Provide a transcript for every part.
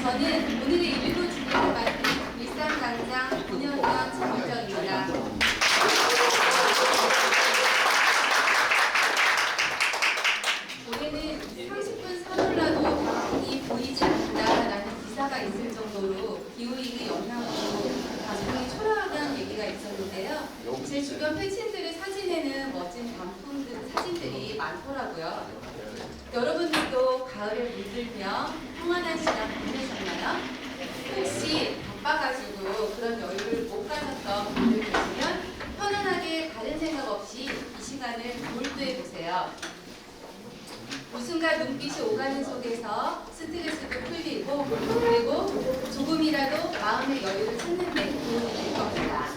저는 오늘의 일부 진행을 맡은 일산광장 본연원 장윤정입니다. 올해는 30분 서둘러도 방송이 보이지 않는다라는 기사가 있을 정도로 기후위기 영향으로 방송이 초라하다는 얘기가 있었는데요. 제 주변 팬층들의 사진에는 멋진 단풍들 사진들이 많더라고요. 여러분들도 가을에 물들며 평안한 시간 보내셨나요? 혹시 바빠가지고 그런 여유를 못 가졌던 분들 계시면 편안하게 다른 생각 없이 이 시간을 몰두해보세요. 웃음과 눈빛이 오가는 속에서 스트레스도 풀리고 그리고 조금이라도 마음의 여유를 찾는 데 도움이 될 겁니다.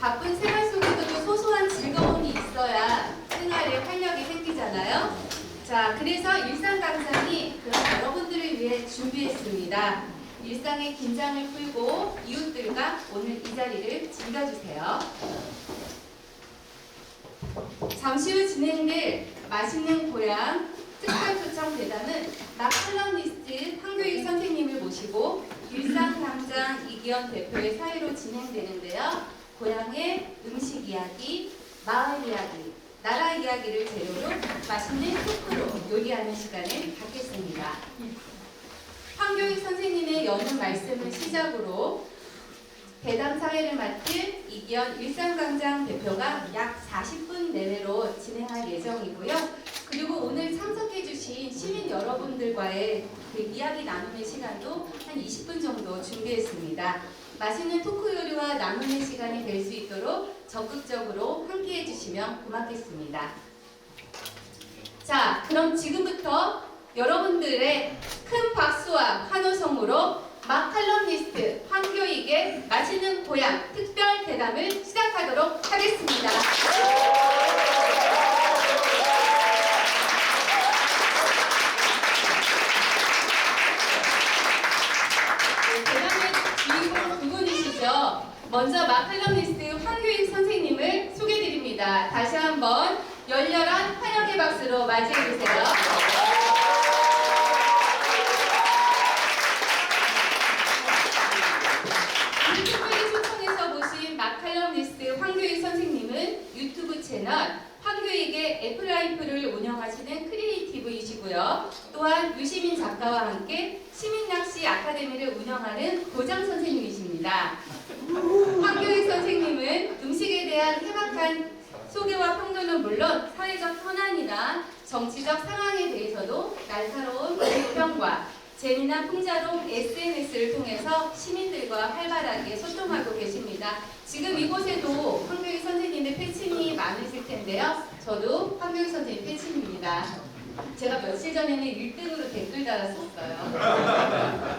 바쁜 생활 속에서도 소소한 즐거움이 있어야 생활에 활력이 생기잖아요. 자, 그래서 일산강장이 그런 여러분들을 위해 준비했습니다. 일상의 긴장을 풀고 이웃들과 오늘 이 자리를 즐겨주세요. 잠시 후 진행될 맛있는 고향 특별 초청 대담은 락컬럼니스트 황교익 선생님을 모시고 일산강장 이기현 대표의 사회로 진행되는데요. 고향의 음식 이야기, 마을 이야기, 나라 이야기를 재료로 맛있는 토크로 요리하는 시간을 갖겠습니다. 황교익 선생님의 여는 말씀을 시작으로 대담 사회를 맡을 이기현 일산광장 대표가 약 40분 내외로 진행할 예정이고요. 그리고 오늘 참석해주신 시민 여러분들과의 그 이야기 나눔의 시간도 한 20분 정도 준비했습니다. 맛있는 토크 요리와 나눔의 시간이 될 수 있도록 적극적으로 함께해 주시면 고맙겠습니다. 자, 그럼 지금부터 여러분들의 큰 박수와 환호성으로 락컬럼니스트 황교익의 맛있는 고향 특별 대담을 시작하도록 하겠습니다. 대담의 주인공 두 분이시죠. 먼저 락컬럼니스트 황교익 선생님을 소개드립니다. 다시 한번 열렬한 환영의 박수로 맞이해주세요. 특별히 초청해서 보신 락컬럼니스트 황교익 선생님은 유튜브 채널 황교익의 애플라이프를 운영하시는 크리에이티브이시고요. 또한 유시민 작가와 함께 시민낚시 아카데미를 운영하는 도장 선생님이십니다. 황교익 선생님은 음식에 대한 해박한 소개와 평론은 물론 사회적 현안이나 정치적 상황에 대해서도 날카로운 비평과 재미난 풍자로운 SNS를 통해서 시민들과 활발하게 소통하고 계십니다. 지금 이곳에도 황교익 선생님의 팬층이 많으실 텐데요. 저도 황교익 선생님 팬층입니다. 제가 며칠 전에는 1등으로 댓글 달았었어요.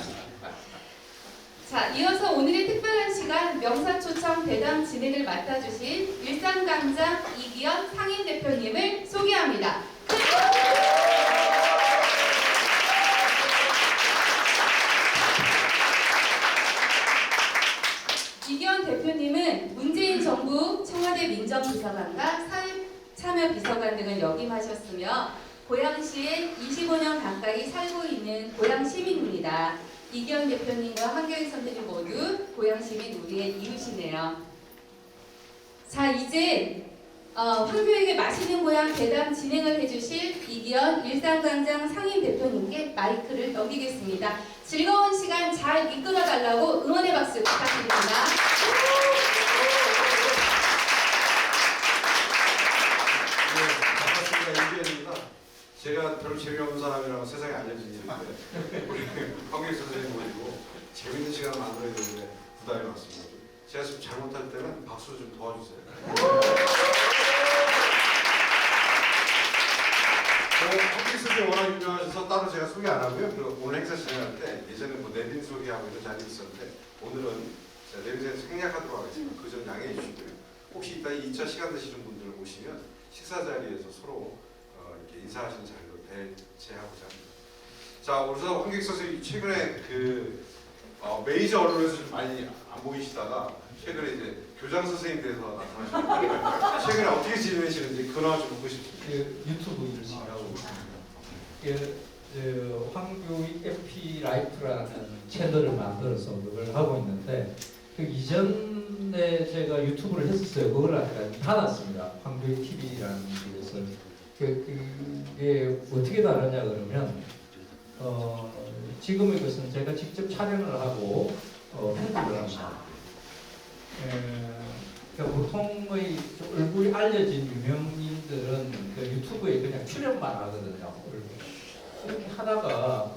자, 이어서 오늘의 특별한 시간 명사초청 대담 진행을 맡아주신 일산광장 이기현 상임대표님을 소개합니다. 이기현 대표님은 문재인 정부 청와대 민정비서관과 사회참여비서관 등을 역임하셨으며 고양시에 25년 가까이 살고 있는 고양시민입니다. 이기현 대표님과 황교익 선생님 모두 고양시민 우리의 이웃이네요. 자, 이제 황교익의 맛있는 고향 대담 진행을 해주실 이기현 일산광장 상임대표님께 마이크를 넘기겠습니다. 즐거운 시간 잘 이끌어달라고 응원의 박수 부탁드립니다. 네, 반갑습니다. 이기현입니다. 제가 별로 재미없는 사람이라고 세상에 알려진 일인데 우리 황교익 선생님 모시고 재밌는 시간을 만들어야 되는데 부담이 많습니다. 제가 좀 잘못할 때는 박수로 좀 도와주세요. 황교익 선생님 워낙 유명하셔서 따로 제가 소개 안 하고요. 그리고 오늘 행사 진행할 때 예전에 뭐 내빈 소개하고 이런 자리가 있었는데 오늘은 제가 내빈에서 생략하도록 하겠습니다. 그 점 양해해 주시고요. 혹시 이따 2차 시간 되시는 분들 오시면 식사 자리에서 서로 이렇게 인사하시는 자리로 대체하고자 합니다. 자, 우선 황교익 선생님이 최근에 메이저 언론에서 좀 많이 안 보이시다가 최근에 이제 교장 선생님 돼서 나타나셨는데 최근에 어떻게 지내시는지 근황 좀 묻고 싶습니다. 유튜브 일을 지금 하고 있습니다. 황교익 MP 라이프라는 채널을 만들어서 그걸 하고 있는데 그 이전에 제가 유튜브를 했었어요. 그걸 아까 닫았습니다. 황교익 TV라는 곳에서 그게 어떻게 다르냐 그러면 지금의 것은 제가 직접 촬영을 하고 편집을 합니다. 그러니까 보통의 얼굴이 알려진 유명인들은 그 유튜브에 그냥 출연만 하거든요. 이렇게 하다가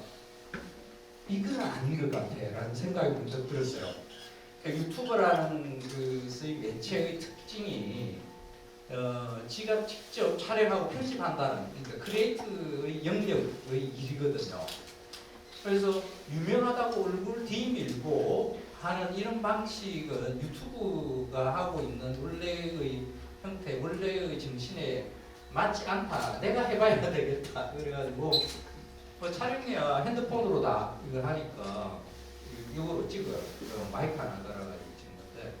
이건 아닌 것 같아라는 생각이 문득 들었어요. 그러니까 유튜브라는 것의 매체의 특징이 지가 직접 촬영하고 편집한다는 그러니까 크리에이터의 영역의 일이거든요. 그래서 유명하다고 얼굴 뒤밀고 하는 이런 방식은 유튜브가 하고 있는 원래의 형태, 원래의 정신에 맞지 않다. 내가 해봐야 되겠다. 그래가지고 뭐 촬영해야 핸드폰으로 다 이걸 하니까 이거로 찍어요. 마이크 하나 달아가지고 찍는데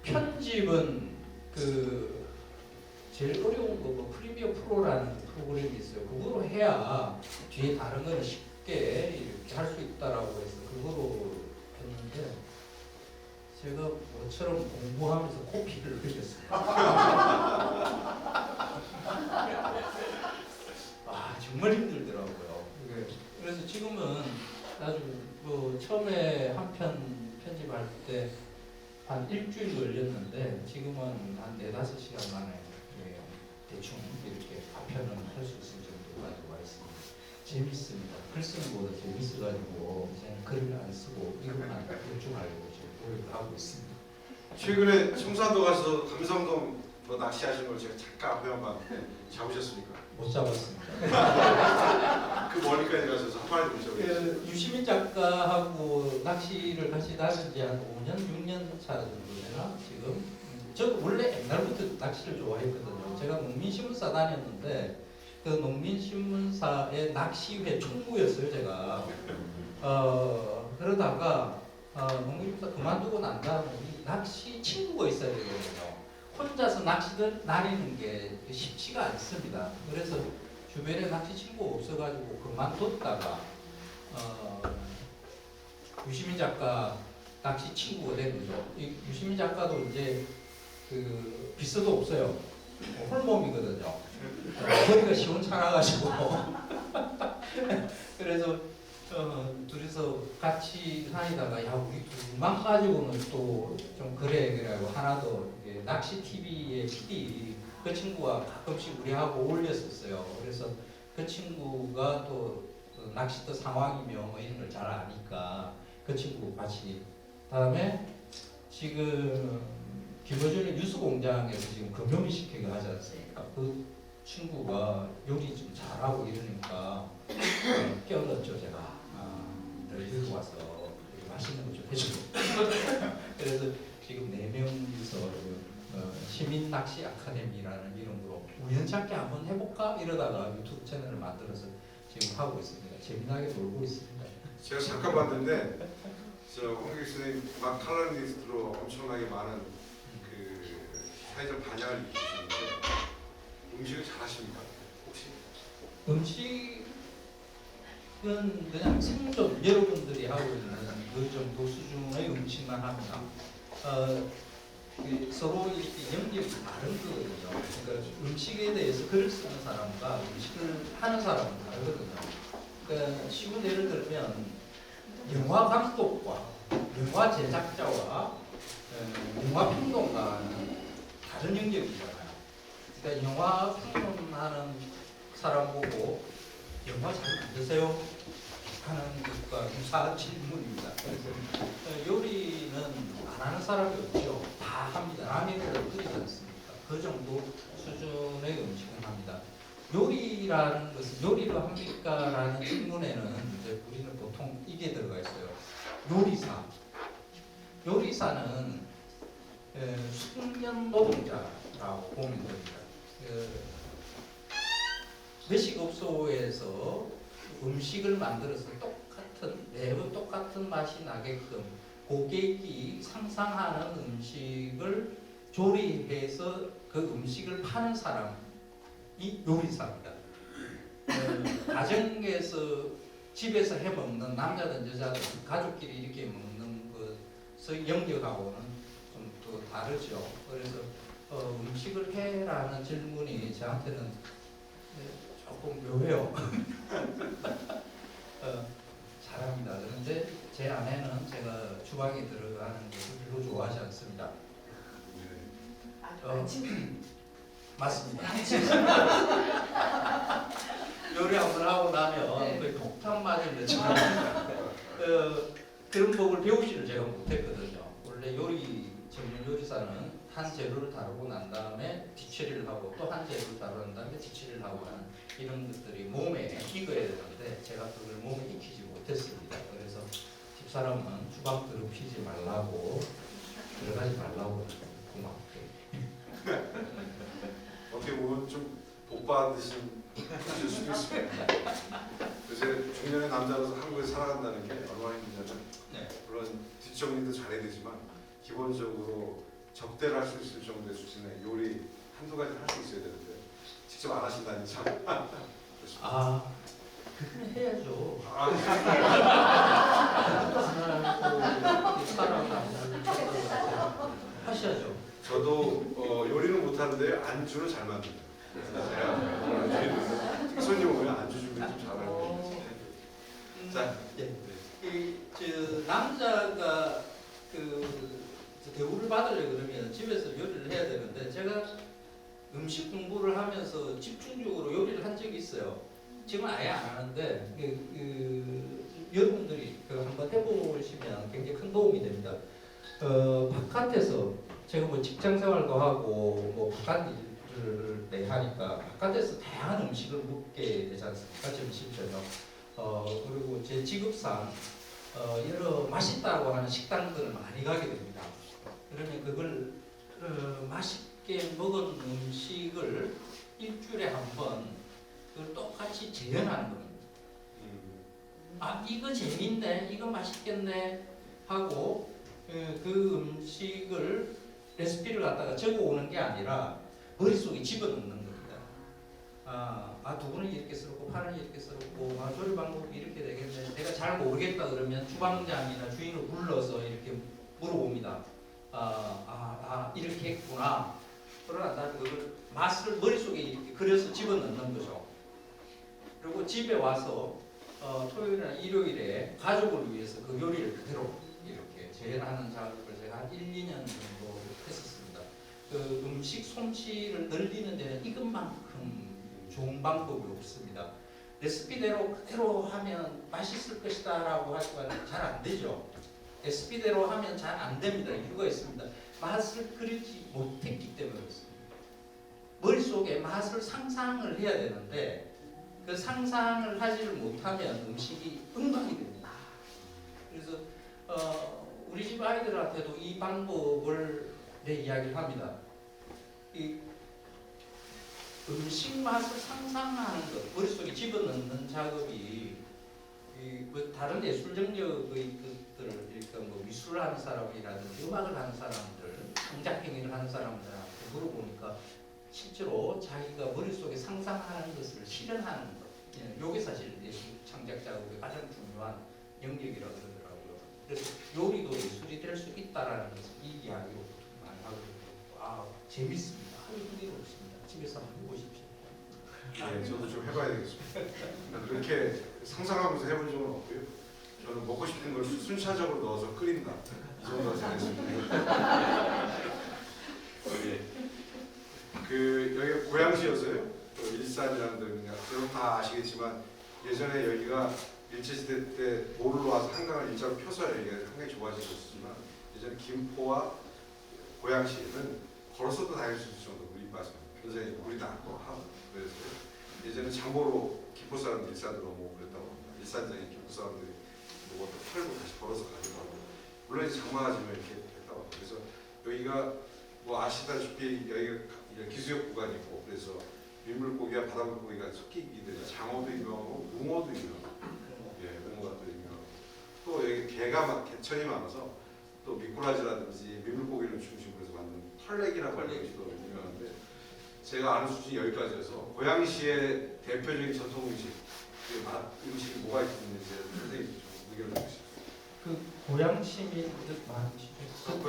편집은 그 제일 어려운 거 뭐 프리미어 프로라는 프로그램이 있어요. 그거로 해야 뒤에 다른 거는 쉽게 이렇게 할 수 있다라고 해서 그거로 했는데 제가 뭐처럼 공부하면서 코피를 흘렸어요. 아 정말 힘들더라고요. 그래서 지금은 아주 뭐 처음에 한 편 편집할 때 한 일주일 걸렸는데 지금은 한 4-5시간 만에 대충 이렇게 답변을 할 수 있을 정도까지 와 있습니다. 재밌습니다. 글 쓰는 것보다 재밌어가지고 이제는 글을 안 쓰고 이것만 대충 알고 지금 노력을 하고 있습니다. 최근에 청산도 가서 감성돔 뭐 낚시하신 걸 제가 잠깐 앞에만 봤는데 잡으셨습니까? 못 잡았습니다. 그 멀리까지 가셔서 한 마리 못 잡으셨어요? 유시민 작가하고 낚시를 같이 다닌 지 한 5년, 6년 차 정도 되나 지금? 저도 원래 옛날부터 낚시를 좋아했거든요. 제가 농민신문사 다녔는데 그 농민신문사의 낚시회 총무였어요 제가. 그러다가 농민신문사 그만두고 난 다음에 낚시 친구가 있어야 되거든요. 혼자서 낚시들 다니는 게 쉽지가 않습니다. 그래서 주변에 낚시 친구가 없어가지고 그만뒀다가 유시민 작가 낚시 친구가 된 거죠. 이 유시민 작가도 이제 그 비서도 없어요. 홀몸이거든요. 머리가 시원찮아가지고 그래서 둘이서 같이 다니다가 야 우리 둘만 가지고는 또 좀 그래가지고 하나 더 낚시 TV의 PD 그 친구가 가끔씩 우리하고 어울렸었어요. 그래서 그 친구가 또 낚시터 상황이며 뭐 이런 걸 잘 아니까 그 친구 같이 다음에 지금 김어준의 뉴스공장에서 지금 금요일 시키게 하지 않습니까? 그 친구가 요리 좀 잘하고 이러니까 껴넣었죠 제가. 여기 와서 맛있는 거 좀 해주고. 그래서 지금 4명이서 시민 낚시 아카데미라는 이름으로 우연찮게 한번 해볼까 이러다가 유튜브 채널을 만들어서 지금 하고 있습니다. 재미나게 놀고 있습니다. 제가 잠깐 봤는데 저 홍길 선생님 막 칼럼니스트로 엄청나게 많은 그 사회적 반향을 일으키시는데 음식을 잘하십니까? 혹시? 음식은 그냥 생존 여러분들이 하고 있는 그 정도 수준의 음식만 합니다. 서로 이렇게 연결이 다른 거거든요. 그러니까 음식에 대해서 글을 쓰는 사람과 음식을 하는 사람은 다르거든요. 그러니까 쉬운 예를 들면 영화 감독과 영화 제작자와 영화 평론가는 다른 영역이잖아요. 그러니까 영화 평론하는 사람 보고 영화 잘 만드세요? 하는 것과 유사한 질문입니다. 그래서 요리는 안 하는 사람이 없죠. 다 합니다. 라면을 끓이지 않습니까? 그 정도 수준의 음식은 합니다. 요리라는 것은 요리를 합니까? 라는 질문에는 이제 우리는 보통 이게 들어가 있어요. 요리사. 요리사는 숙련 노동자라고 보면 됩니다. 외식업소에서 음식을 만들어서 매번 똑같은 맛이 나게끔 고객이 상상하는 음식을 조리해서 그 음식을 파는 사람이 요리사입니다. 가정에서 집에서 해 먹는 남자든 여자든 가족끼리 이렇게 먹는 것의 영역하고는 좀 또 다르죠. 그래서 음식을 해라는 질문이 저한테는 조금 묘해요. 잘합니다. 그런데 제 아내는 제가 주방에 들어가는 것을 별로 좋아하지 않습니다. 맞습니다. 요리 한번 하고 나면 네. 거의 폭탄 맞은 것처럼 그런 법을 배우지를 제가 못했거든요. 원래 요리 전문 요리사는 한 재료를 다루고 난 다음에 뒤처리를 하고 또 한 재료를 다루고 난 다음에 뒤처리를 하고 하는 이런 것들이 몸에 익어야 되는데 제가 그걸 몸에 익히지 못했습니다. 그래서 집사람은 주방 더럽히지 말라고 들어가지 말라고 고맙게. 어떻게 보면 좀 복받으신 분일 수도 있습니다. 요새 중년의 남자로서 한국에 살아간다는 게 얼마나 힘드냐면 네. 물론 뒷정리도 잘해야 되지만 기본적으로 접대를 할 수 있을 정도의 수준의 요리 한두 가지를 할 수 있어야 되는데 직접 안 하신다니 참 그렇습니다. 아, 그건 해야죠. 하셔야죠. 저도 요리는 못하는데 안주는 잘 만듭니다. 제가 손님 오면 안주 준비 좀 잘하고 자, 저 남자가 저 대우를 받으려 그러면 집에서 요리를 해야 되는데 제가 음식 공부를 하면서 집중적으로 요리를 한 적이 있어요. 지금 아예 안 하는데 여러분들이 한번 해보시면 굉장히 큰 도움이 됩니다. 바깥에서 제가 뭐 직장 생활도 하고 뭐 바깥 일을 하니까 바깥에서 다양한 음식을 먹게 되지 않습니까? 점심 저녁. 그리고 제 직업상 여러 맛있다고 하는 식당들을 많이 가게 됩니다. 그러면 그걸 맛있게 먹은 음식을 일주일에 한 번 그걸 똑같이 재현하는 겁니다. 아 이거 재밌네, 이거 맛있겠네 하고 그 음식을 레시피를 갖다가 적어오는 게 아니라 머릿속에 집어넣는 겁니다. 두 분은 이렇게 썰고 파는 이렇게 썰고 조리 방법이 이렇게 되겠네. 내가 잘 모르겠다 그러면 주방장이나 주인을 불러서 이렇게 물어봅니다. 이렇게 했구나. 그러나 나는 그걸 맛을 머릿속에 이렇게 그려서 집어넣는 거죠. 그리고 집에 와서 토요일이나 일요일에 가족을 위해서 그 요리를 그대로 이렇게 재현하는 작업을 제가 한 1, 2년 정도 했었습니다. 그 음식 솜씨를 늘리는 데는 이것만큼 좋은 방법이 없습니다. 레시피대로 그대로 하면 맛있을 것이다 라고 하지만 잘 안 되죠. 레시피대로 하면 잘 안 됩니다. 이유가 있습니다. 맛을 그리지 못했기 때문에 그렇습니다. 머릿속에 맛을 상상을 해야 되는데 그 상상을 하지를 못하면 음식이 엉망이 됩니다. 그래서 우리 집 아이들한테도 이 방법을 내 이야기를 합니다. 이 음식 맛을 상상하는 것, 머릿속에 집어넣는 작업이 뭐 다른 예술 영역의 것들을 그러니까 뭐 미술을 하는 사람이라든지 음악을 하는 사람들, 창작 행위를 하는 사람들한테 물어보니까 실제로 자기가 머릿속에 상상하는 것을 실현하는 것, 이게 사실 예술 창작 작업의 가장 중요한 영역이라고 그러더라고요. 그래서 요리도 예술이 될 수 있다라는 것을 이 이야기로 많이 하고 재밌습니다. 아주 흥미롭습니다. 집에서 한번 해보십시오. 네, 저도 좀 해봐야 되겠습니다. 그렇게 상상하면서 해본 적은 없고요. 저는 먹고 싶은 걸 순차적으로 넣어서 끓인다. 이 정도가 잘했습니다. 여기가 고양시여서요. 일산이라는 데입니다. 여러분 다 아시겠지만 예전에 여기가 일제시대 때 모르러 와서 한강을 일자로 펴서 여기가 상당히 좁아졌었지만 예전에 김포와 고양시는 걸어서도 다닐 수 있을 정도 물이 빠져. 굉장히 물이 낮고 하고 그래서 예전에 장보러 김포 사람들이 일산으로 오고 그랬다고 합니다. 일산장에 김포 사람들이 뭐또 팔고 다시 걸어서 가기도 하고 물론 이제 장마가 지면 이렇게 됐다고 합니다. 그래서 여기가 뭐 아시다시피 여기가 기수역 구간이고 그래서 민물고기와 바닷물고기가 섞이게 되죠. 장어도 유명하고 웅어도 유명하고 웅어가 또 유명하고 또 여기 개천이 많아서 또 미꾸라지라든지 민물고기를 중심으로 해서 만든 털렉이라고 하는 것이 또 유명한데 제가 아는 수준이 여기까지여서 고양시의 대표적인 전통 음식, 그 맛 음식이 뭐가 있는지 선생님 좀 의견을 주시죠. 그 고양시민들 많으시죠.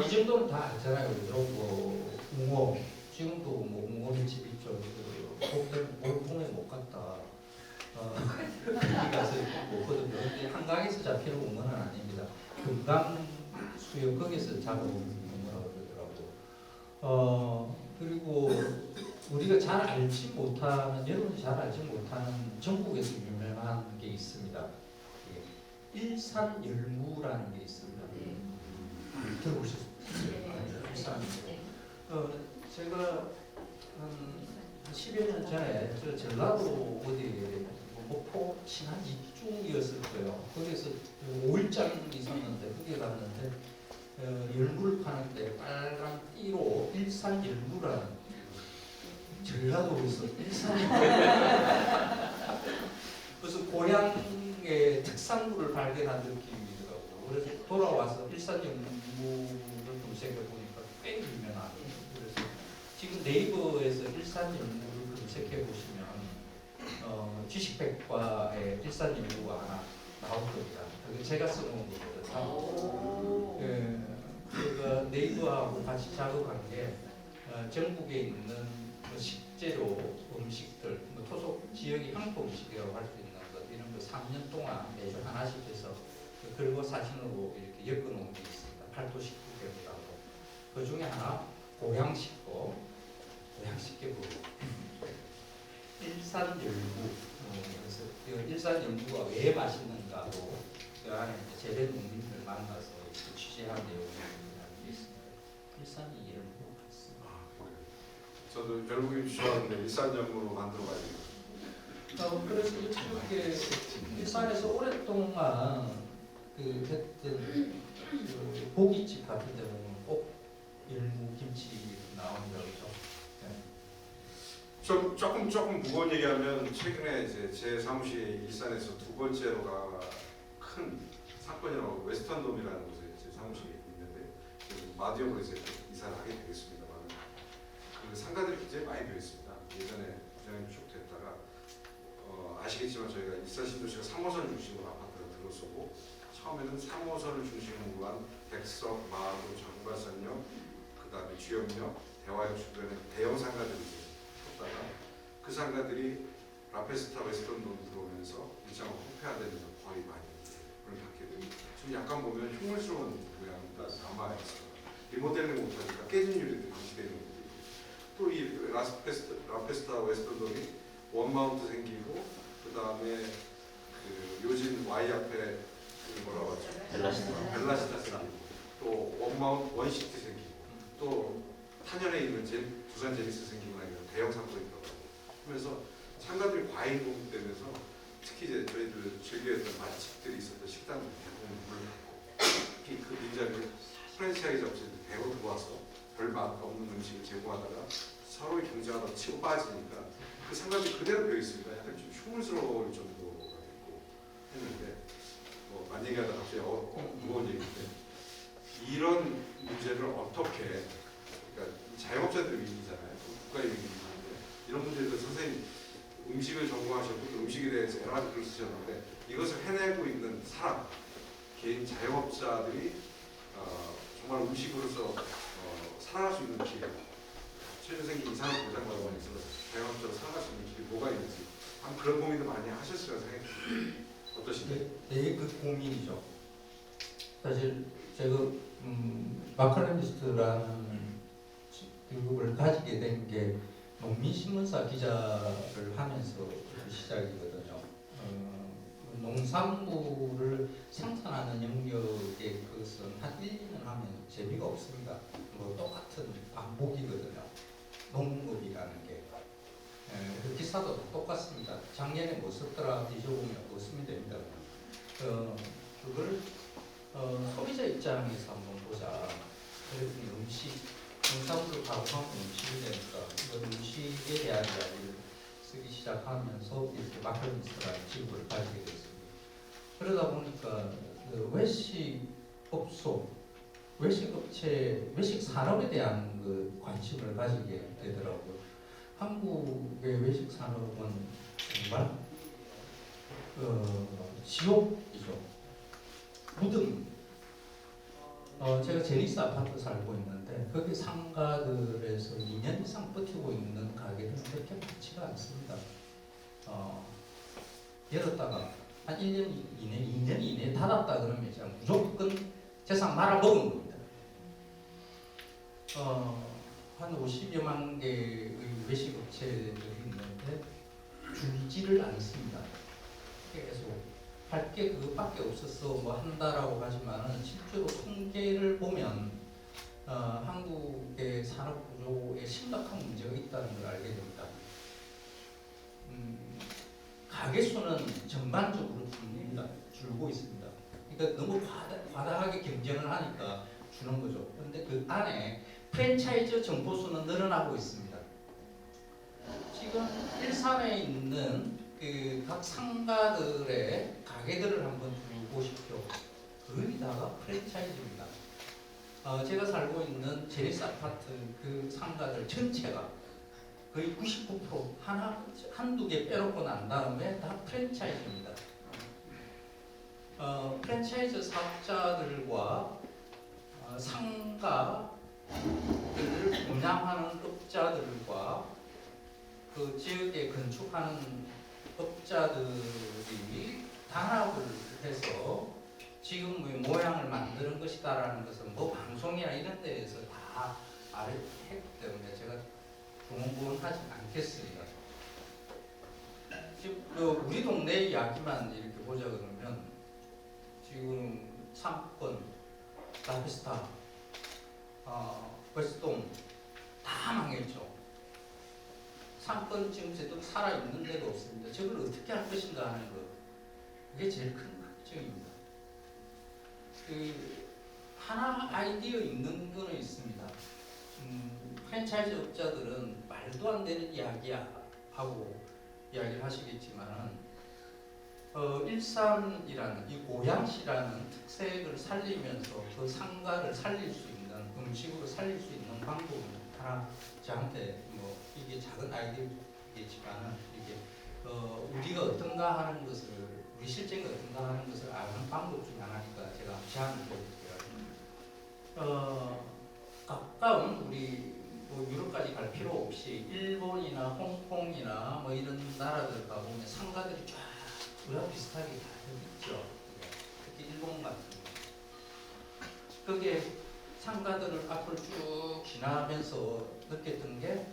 이 정도는 다 알잖아요. 그죠? 뭐 웅어 지금도 뭐 웅어집 있죠. 몰봉에 못 갔다. 거기 가서 먹거든요. 근데 한강에서 잡히는 웅어는 아닙니다. 금강 수역 거기서 잡아온 웅어라고 그러더라고. 그리고 우리가 잘 알지 못하는, 여러분이 잘 알지 못하는 전국에서 유명한 게 있습니다. 일산열무라는 게 있습니다. 들어보셨어요? 일산. 제가 한 10여 년 전에 저 전라도 어디에 목포 친안지 쪽이었을 거예요. 거기서 5일장이 있었는데 거기에 갔는데 열무를 파는데 빨간 띠로 일산열무라는 전라도에서 일산 그래서 고향의 특산물을 발견한 느낌이더라고요. 그래서 돌아와서 일산열무를 검색해 보니까 꽤 유명한. 그래서 지금 네이버에서 일산열무를 검색해 보시면 지식백과에 일산열무가 하나 나올 겁니다. 그게 제가 써놓은 거거든요. 제가 네이버하고 같이 작업한 게 전국에 있는 식재료 음식들, 토속 지역의 향토 음식이라고 할 수 있는 것 이런 거 3년 동안 매주 하나씩 해서 글과 사진으로 이렇게 엮어놓은 게 있습니다. 8도 19개라고. 그 중에 하나 고양식고 고양식계부 일산열무. 그래서 일산열무가 왜 맛있는가로 그 안에 재배 농민들 만나서 취재한 내용이 있습니다. 일산이 열무 같습니다. 저도 결국에 좋아하는데 일산열무로 만들어가지고. 그래서 이렇게 일산에서 오랫동안 그 했던 그 고깃집 같은 데 보면 꼭 열무 김치 나온다고 그러죠. 조금 무거운 얘기하면 최근에 이제 제 사무실이 일산에서 두 번째로가 큰 사건이라고 웨스턴돔이라는 곳에 제 사무실이 있는데 마디오로 이제 이사를 하게 되겠습니다만 그 상가들이 굉장히 많이 비어있습니다. 예전에 부장님 쭉 됐다가 아시겠지만 저희가 일산신도시가 3호선 중심으로 아파트를 들어서고 처음에는 3호선을 중심으로 한 백석, 마루, 정발산역, 그 다음에 주염역, 대화역 주변에 대형 상가들이 다가 그 상가들이 라페스타 웨스턴돔 들어오면서 일장을 호폐화되면서 거의 많이 문을 닫게 되고 지금 약간 보면 흉물스러운 모양이 남아있어요. 리모델링 못하니까 깨진 유리들이 방치되어 있는 것들이 또 이 라페스타 웨스턴돔이 원마운트 생기고 그 다음에 그 요진 Y 앞에 그 뭐라고 하죠? 벨라시타 생기고 또 원마운트 원시티 생기고 또 탄현에 있는 부산 제니스 생기고 나니까 대형 사건이 있더라고요. 그래서 상가들이 과잉 공급되면서 특히 이제 저희들 즐겨했던 맛집들이 있었던 식당들이 대부분 문을 닫고 특히 그 빈자리를 프랜차이즈 업체들이 대거 들어와서 별맛 없는 음식을 제공하다가 서로의 경쟁하다 치고 빠지니까 그 상가들이 그대로 비어 있습니다. 약간 좀 흉물스러울 정도가 됐고 했는데 만 얘기하다 갑자기 무거운 얘기인데 이런 문제를 어떻게 그러니까 자영업자들 위기잖아요. 국가의 위기인데 이런 문제들 선생님 음식을 전공하셨고 또 음식에 대해서 여러 가지 글을 쓰셨는데 이것을 해내고 있는 사람, 개인 자영업자들이 정말 음식으로서 살아갈 수 있는 길, 최 선생님 이상한 보장과정에 있어서 자영업자로 살아갈 수 있는 길이 뭐가 있는지 한 그런 고민도 많이 하셨을 거라 생각합니다. 어떠신가요? 네, 그 고민이죠. 사실 제가 마카로니스트라는 직업을 가지게 된 게 농민신문사 기자를 하면서 시작이거든요. 농산물을 생산하는 영역의 그것은 한 1, 2년 하면 재미가 없습니다. 뭐 똑같은 반복이거든요. 농업이라는 게. 그 기사도 똑같습니다. 작년에 뭐 썼더라 뒤져보면 뭐 쓰면 됩니다. 그걸 소비자 입장에서 한번 보자. 그랬더니 농산물을 가공하면 음식이 되니까 이건 음식에 대한 이야기를 쓰기 시작하면서 이렇게 마케팅스라는 직업을 가지게 됐습니다. 그러다 보니까 그 외식업소, 외식업체, 외식 산업에 대한 그 관심을 가지게 되더라고요. 한국의 외식 산업은 정말 지옥이죠. 무덤. 제가 제니스 아파트 살고 있는데 거기 상가들에서 2년 이상 버티고 있는 가게들은 그렇게 많지가 않습니다. 열었다가 한 1년 이내, 2년 이내에 닫았다 그러면 이제 무조건 재산 말아먹은 겁니다. 한 50여만 개의 외식업체들이 있는데 줄지를 않습니다. 계속 할 게 그것밖에 없어서 뭐 한다라고 하지만은 실제로 통계를 보면 한국의 산업 구조에 심각한 문제가 있다는 걸 알게 됩니다. 가게 수는 전반적으로 줄고 있습니다. 그러니까 너무 과다하게 경쟁을 하니까 주는 거죠. 그런데 그 안에 프랜차이즈 점포 수는 늘어나고 있습니다. 지금 일산에 있는 그 각 상가들의 가게들을 한번 보십시오. 거의 다가 프랜차이즈입니다. 제가 살고 있는 제니스 아파트 그 상가들 전체가 거의 99% 한두 개 빼놓고 난 다음에 다 프랜차이즈입니다. 프랜차이즈 사업자들과 상가들을 운영하는 업자들과 그 지역에 건축하는 업자들이 단합을 해서 지금 뭐 모양을 만드는 것이다라는 것은 뭐 방송이나 이런 데에서 다 했기 때문에 제가 중언부언하지 않겠습니다. 지금 우리 동네 이야기만 이렇게 보자 그러면 지금 상권, 라피스타, 벌스동 다 망했죠. 상권 지금 제대로 살아있는 데가 없습니다. 저걸 어떻게 할 것인가 하는 것. 그게 제일 큰 걱정입니다. 하나 아이디어 있는 거는 있습니다. 프랜차이즈 업자들은 말도 안 되는 이야기하고 이야기를 하시겠지만은 일산이라는 이 고양시라는 특색을 살리면서 그 상가를 살릴 수 있는 음식으로 살릴 수 있는 방법은 하나 저한테 뭐 이게 작은 아이디어이겠지만은 이게 우리가 어떤가 하는 것을 우리 실제가 어떤가 하는 것을 아는 방법 중에 하나니까 제가 제안을 드릴게요. 가까운 우리 뭐 유럽까지 갈 필요 없이 일본이나 홍콩이나 뭐 이런 나라들 가보면 상가들이 쫙 우리와 비슷하게 다 있죠. 특히 일본 같은 거. 거기에 상가들을 앞으로 쭉 지나면서 느꼈던 게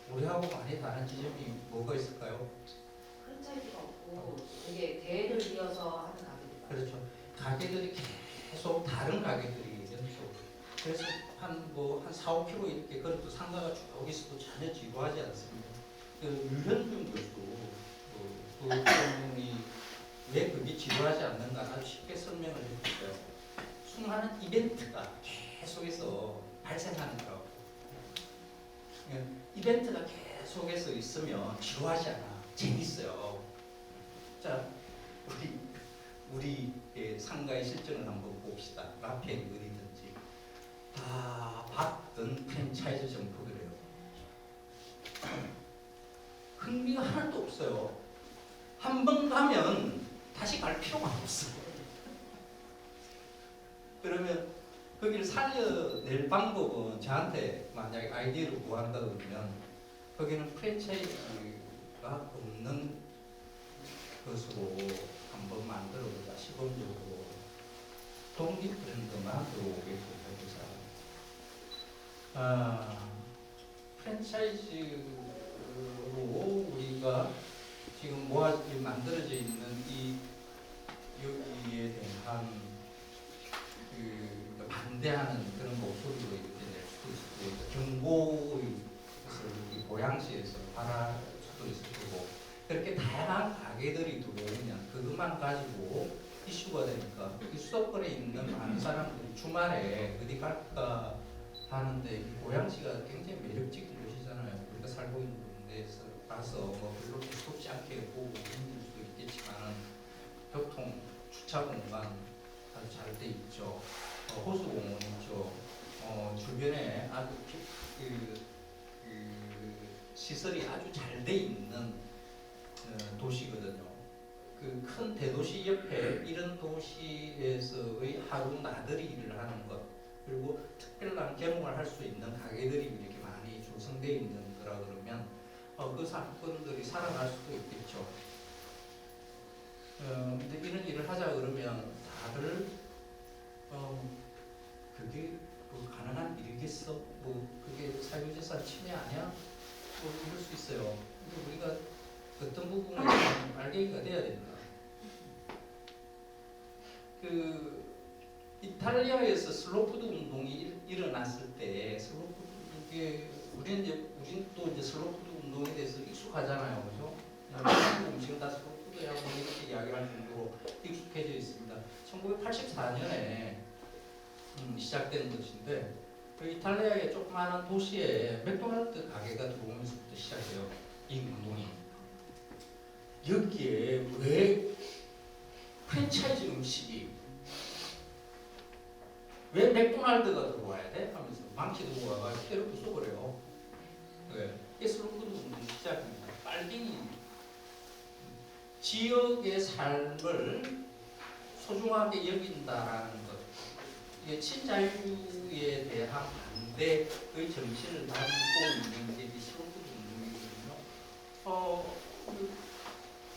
우리하고 많이 다른 지점이 뭐가 있을까요? 프랜차이즈가 없고 되게 대를 이어서 하는 가게들. 그렇죠. 가게들이 계속 다른 가게들이 연속. 그래서 한 4, 5km 이렇게 걸어도 상가가 쭉 있어도 전혀 지루하지 않습니다. 유현준 교수 그분이 왜 그게 지루하지 않는가 아주 쉽게 설명을 해주세요. 수많은 이벤트가 계속해서 발생하는 거라고. 이벤트가 계속해서 있으면 지루하지 않아. 재밌어요. 자, 우리 상가의 실정을 한번 봅시다. 라펜 어디든지 다 봤던 프랜차이즈 점포들이에요. 흥미가 하나도 없어요. 한 번 가면 다시 갈 필요가 없어요. 그러면 거기를 살려낼 방법은 저한테 만약에 아이디어를 구한다 그러면 거기는 프랜차이즈가 없는 것으로 한번 만들어보자. 시범적으로 독립 브랜드만 들어오게끔 해보자. 프랜차이즈로 우리가 지금 만들어져 있는 여기에 대한 반대하는 그런 목소리로 이렇게 낼 수도 있고 경고의 것을 고양시에서 바랄 수도 있을 거고 그렇게 다양한 가게들이 들어오면 그것만 가지고 이슈가 되니까 이 수도권에 있는 많은 사람들이 주말에 어디 갈까 하는데 이 고양시가 굉장히 매력적인 곳이잖아요. 우리가 살고 있는 데서 가서 뭐 별로 무섭지 않게 보고 힘들 수도 있겠지만 교통, 주차 공간 아주 잘 돼 있죠. 호수공원 있죠. 주변에 아주 시설 시설이 아주 잘 돼 있는 도시거든요. 그 큰 대도시 옆에 이런 도시에서의 하루 나들이 일을 하는 것, 그리고 특별한 경험을 할 수 있는 가게들이 이렇게 많이 조성되어 있는 거라 그러면 그 사건들이 살아날 수도 있겠죠. 근데 이런 일을 하자 그러면 다들 그게 뭐 가능한 일이겠어? 뭐 그게 사유재산 침해 아니야? 뭐 이럴 수 있어요. 근데 우리가 어떤 부분에 좀 알갱이가 돼야 된다. 그 이탈리아에서 슬로푸드 운동이 일어났을 때 슬로푸드 이게 우리는 또 이제 슬로푸드 운동에 대해서 익숙하잖아요, 그죠? 한국 음식은 다 슬로푸드라고 이렇게 이야기를 할 정도로 익숙해져 있습니다. 1984년에 시작된 것인데 그 이탈리아의 조그마한 도시에 맥도날드 가게가 들어오면서부터 시작해요. 이 운동이. 여기에 왜 프랜차이즈 음식이 왜 맥도날드가 들어와야 돼? 하면서 망치 들고 와가지고 때려도 쏘버려요. 네. 이게 슬로푸드 운동 시작입니다. 빨갱이 지역의 삶을 소중하게 여긴다라는 것. 이게 친자유주의에 대한 반대의 정신을 담고 있는 게 슬로푸드 운동이거든요.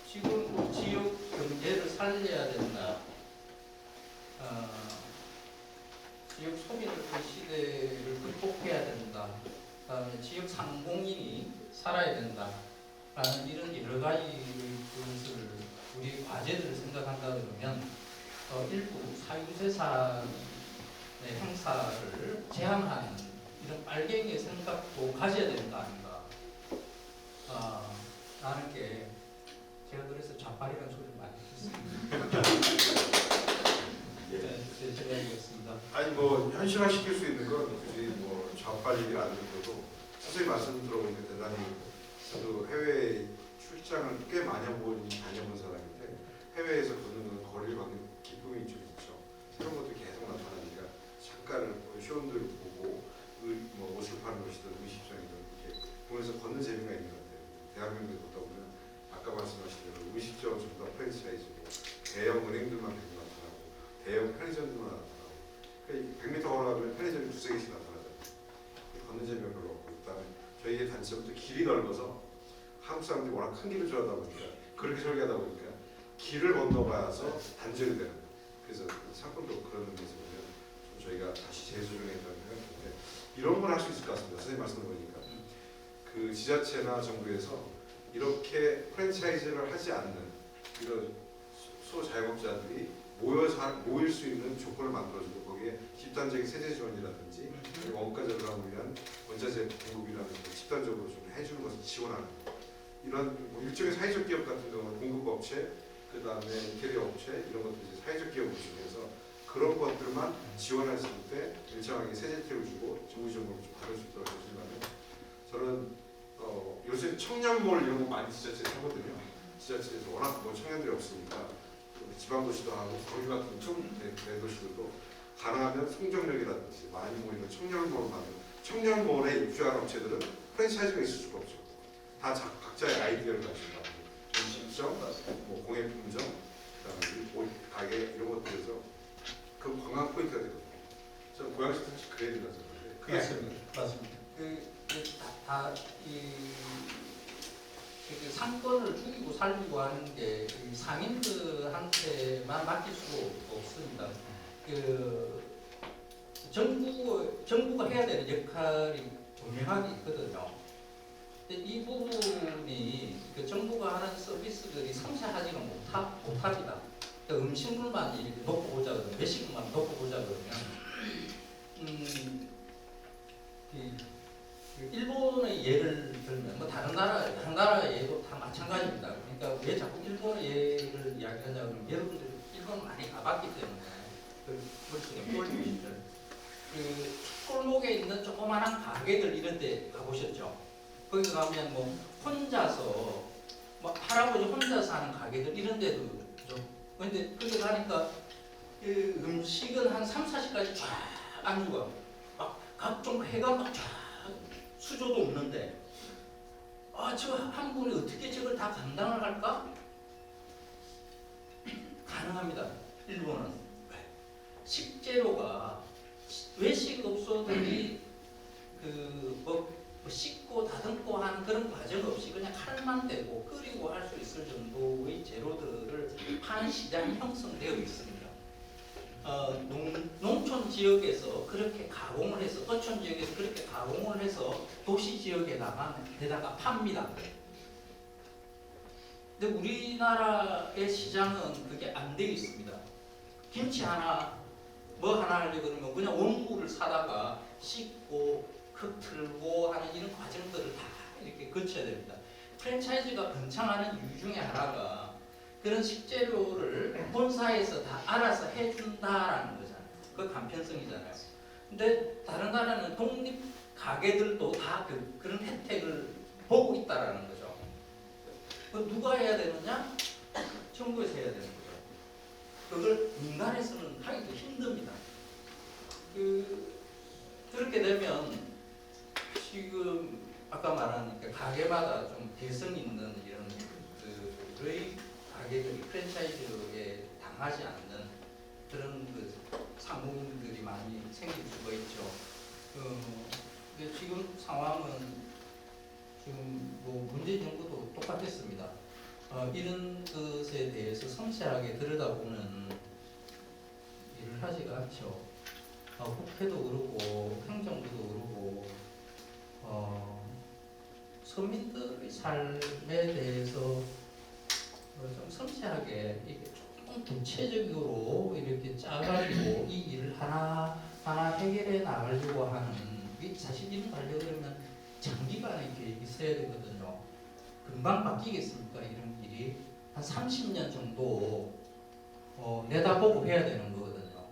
지금 뭐 지역 경제를 살려야 된다. 지역 소비를 그 시대를 극복해야 된다. 그다음에 지역 상공인이 살아야 된다. 라는 이런 여러 가지 것을 우리 과제들을 생각한다 그러면 일부 사유재산의 행사를 제한하는 이런 빨갱이의 생각도 가져야 되는 거 아닌가. 라는 게 제가 그래서 좌빨이라는 소리를 많이 듣습니다. 제 생각이었습니다. 아니 뭐 현실화 시킬 수 있는 건 굳이 뭐 좌빨 얘기를 안 듣고도 선생님 말씀 들어보니까 대단히 저도 해외 출장을 꽤 많이 다녀본 사람인데 해외에서 걷는 건 거리를 걷는 기쁨이 좀 있죠. 새로운 것들이 계속 나타나니까 잠깐 쇼운들 보고 뭐 옷을 파는 것이든 의식장이든 이렇게 보면서 걷는 재미가 있는 것 같아요. 대한민국에 걷다 보면 아까 말씀하신 대로 의식적으로 좀 더 프랜차이즈고 대형 은행들만 계속 나타나고 대형 편의점들만 나타나고 100m 걸어가면 편의점이 두세 개씩 나타나잖아요. 걷는 재미가 별로 없고 그다음에 저희의 단점도 길이 넓어서 한국 사람들이 워낙 큰 길을 좋아하다 보니까 그렇게 설계하다 보니까 길을 건너가서 단절이 되는 그래서 상권도 그런 의미에서 보면 좀 저희가 다시 재조정했다는 생각인데 이런 걸 할 수 있을 것 같습니다. 선생님 말씀 들어보니까 그 지자체나 정부에서 이렇게 프랜차이즈를 하지 않는 이런 소자영업자들이 모일 수 있는 조건을 만들어주고 거기에 집단적인 세제 지원이라든지 원가 절감을 위한 원자재 공급이라는 걸 집단적으로 좀 해주는 것을 지원하는 이런 뭐 일종의 사회적 기업 같은 경우는 공급업체, 그 다음에 인테리어 업체 이런 것들이 사회적 기업을 중에서 그런 것들만 지원했을 때 일정하게 세제 혜택을 주고 정부지원금을 좀 받을 수 있도록 해주려면 저는 요새 청년몰 이런 거 많이 지자체에서 하거든요. 지자체에서 워낙 뭐 청년들이 없으니까 지방도시도 하고 거기 같은 대도시들도 가능하면 송정역이라든지 많이 모이는 청년몰을 만들고 청년몰에 입주한 업체들은 프랜차이즈가 있을 수가 없죠. 다 각자의 아이디어를 가지고 음식점, 뭐 공예품점, 그다음에 옷 가게 이런 것들에서 그 관광 포인트가 되거든요. 저는 고양시도 사실 그래야 된다고 생각하는데 그게 맞습니다. 맞습니다. 그 상권을 죽이고 살리고 하는 게 상인들한테만 맡길 수가 없습니다. 그 정부가 해야 되는 역할이 분명하게 있거든요. 근데 이 부분이 그 정부가 하는 서비스들이 상세하지는 못합니다. 그러니까 음식물만 이렇게 놓고 보자 그러면 외식만 놓고 보자 그러면 일본의 예를 들면 뭐 다른 나라의 예도 다 마찬가지입니다. 그러니까 왜 자꾸 일본의 예를 이야기하냐 그러면 여러분들이 일본 많이 가봤기 때문에 그 머릿속에 꼴리시죠. 그 골목에 있는 조그마한 가게들 이런 데 가보셨죠? 거기 가면 뭐 혼자서 뭐 할아버지 혼자서 하는 가게들 이런 데도 있죠. 근데 거기 가니까 그 음식은 한 3, 4시까지 쫙 안주가 막 각종 회가 막 쫙 수조도 없는데 저 한 분이 어떻게 저걸 다 감당을 할까? 가능합니다. 일본은 식재료가 외식업소들이 뭐 씻고 다듬고 하는 그런 과정 없이 그냥 칼만 대고 끓이고 할 수 있을 정도의 재료들을 파는 시장이 형성되어 있습니다. 농촌 지역에서 그렇게 가공을 해서 어촌 지역에서 그렇게 가공을 해서 도시 지역에다가 팝니다. 근데 우리나라의 시장은 그게 안 되어 있습니다. 김치 하나 뭐 하나 하려고 그러면 그냥 원물을 사다가 씻고 흙 틀고 하는 이런 과정들을 다 이렇게 거쳐야 됩니다. 프랜차이즈가 번창하는 이유 중에 하나가 그런 식재료를 본사에서 다 알아서 해준다라는 거잖아요. 그 간편성이잖아요. 근데 다른 나라는 독립 가게들도 다 그런 혜택을 보고 있다라는 거죠. 누가 해야 되느냐? 정부에서 해야 되는 거죠. 그걸 민간에서는 하기도 힘듭니다. 그렇게 되면 지금 아까 말한 가게마다 좀 개성 있는 이런 그의 가게들이 프랜차이즈에 당하지 않는 그런 상공인들이 많이 생길 수가 있죠. 근데 지금 상황은 지금 뭐 문재인 정부도 똑같았습니다. 이런 것에 대해서 성실하게 들여다보는 일을 하지가 않죠. 국회도 그러고 행정부도 그러고 서민들의 삶에 대해서 좀 성실하게 이렇게 조금 구체적으로 이렇게 짜가지고 이 일을 하나하나 해결해 나가려고 하는 사실 이런 거 하려고 그러면 장기간의 계획이 있어야 되거든요. 금방 바뀌겠습니까? 이런 일이 한 30년 정도 내다보고 해야 되는 거거든요.